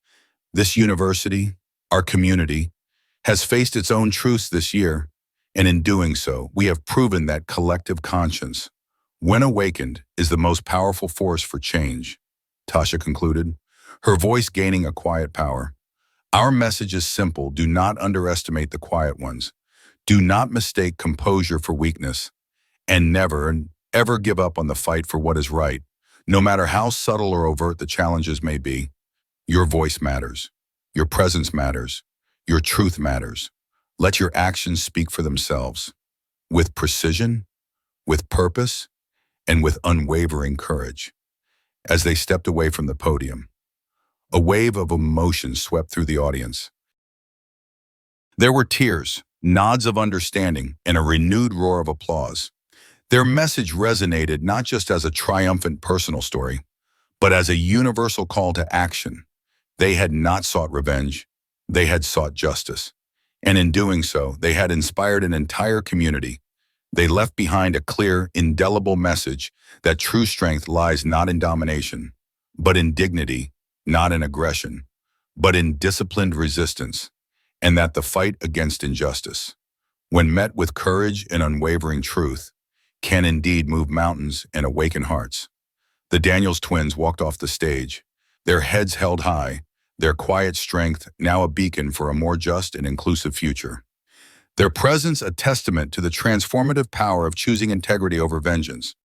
"This university, our community, has faced its own truths this year, and in doing so, we have proven that collective conscience, when awakened, is the most powerful force for change," Tasha concluded, her voice gaining a quiet power. "Our message is simple: do not underestimate the quiet ones. Do not mistake composure for weakness, and never, ever give up on the fight for what is right. No matter how subtle or overt the challenges may be, your voice matters. Your presence matters. Your truth matters. Let your actions speak for themselves, with precision, with purpose, and with unwavering courage." As they stepped away from the podium, a wave of emotion swept through the audience. There were tears, nods of understanding, and a renewed roar of applause. Their message resonated not just as a triumphant personal story, but as a universal call to action. They had not sought revenge, they had sought justice. And in doing so, they had inspired an entire community. They left behind a clear, indelible message that true strength lies not in domination, but in dignity, not in aggression, but in disciplined resistance, and that the fight against injustice, when met with courage and unwavering truth, can indeed move mountains and awaken hearts. The Daniels twins walked off the stage, their heads held high, their quiet strength now a beacon for a more just and inclusive future. Their presence a testament to the transformative power of choosing integrity over vengeance.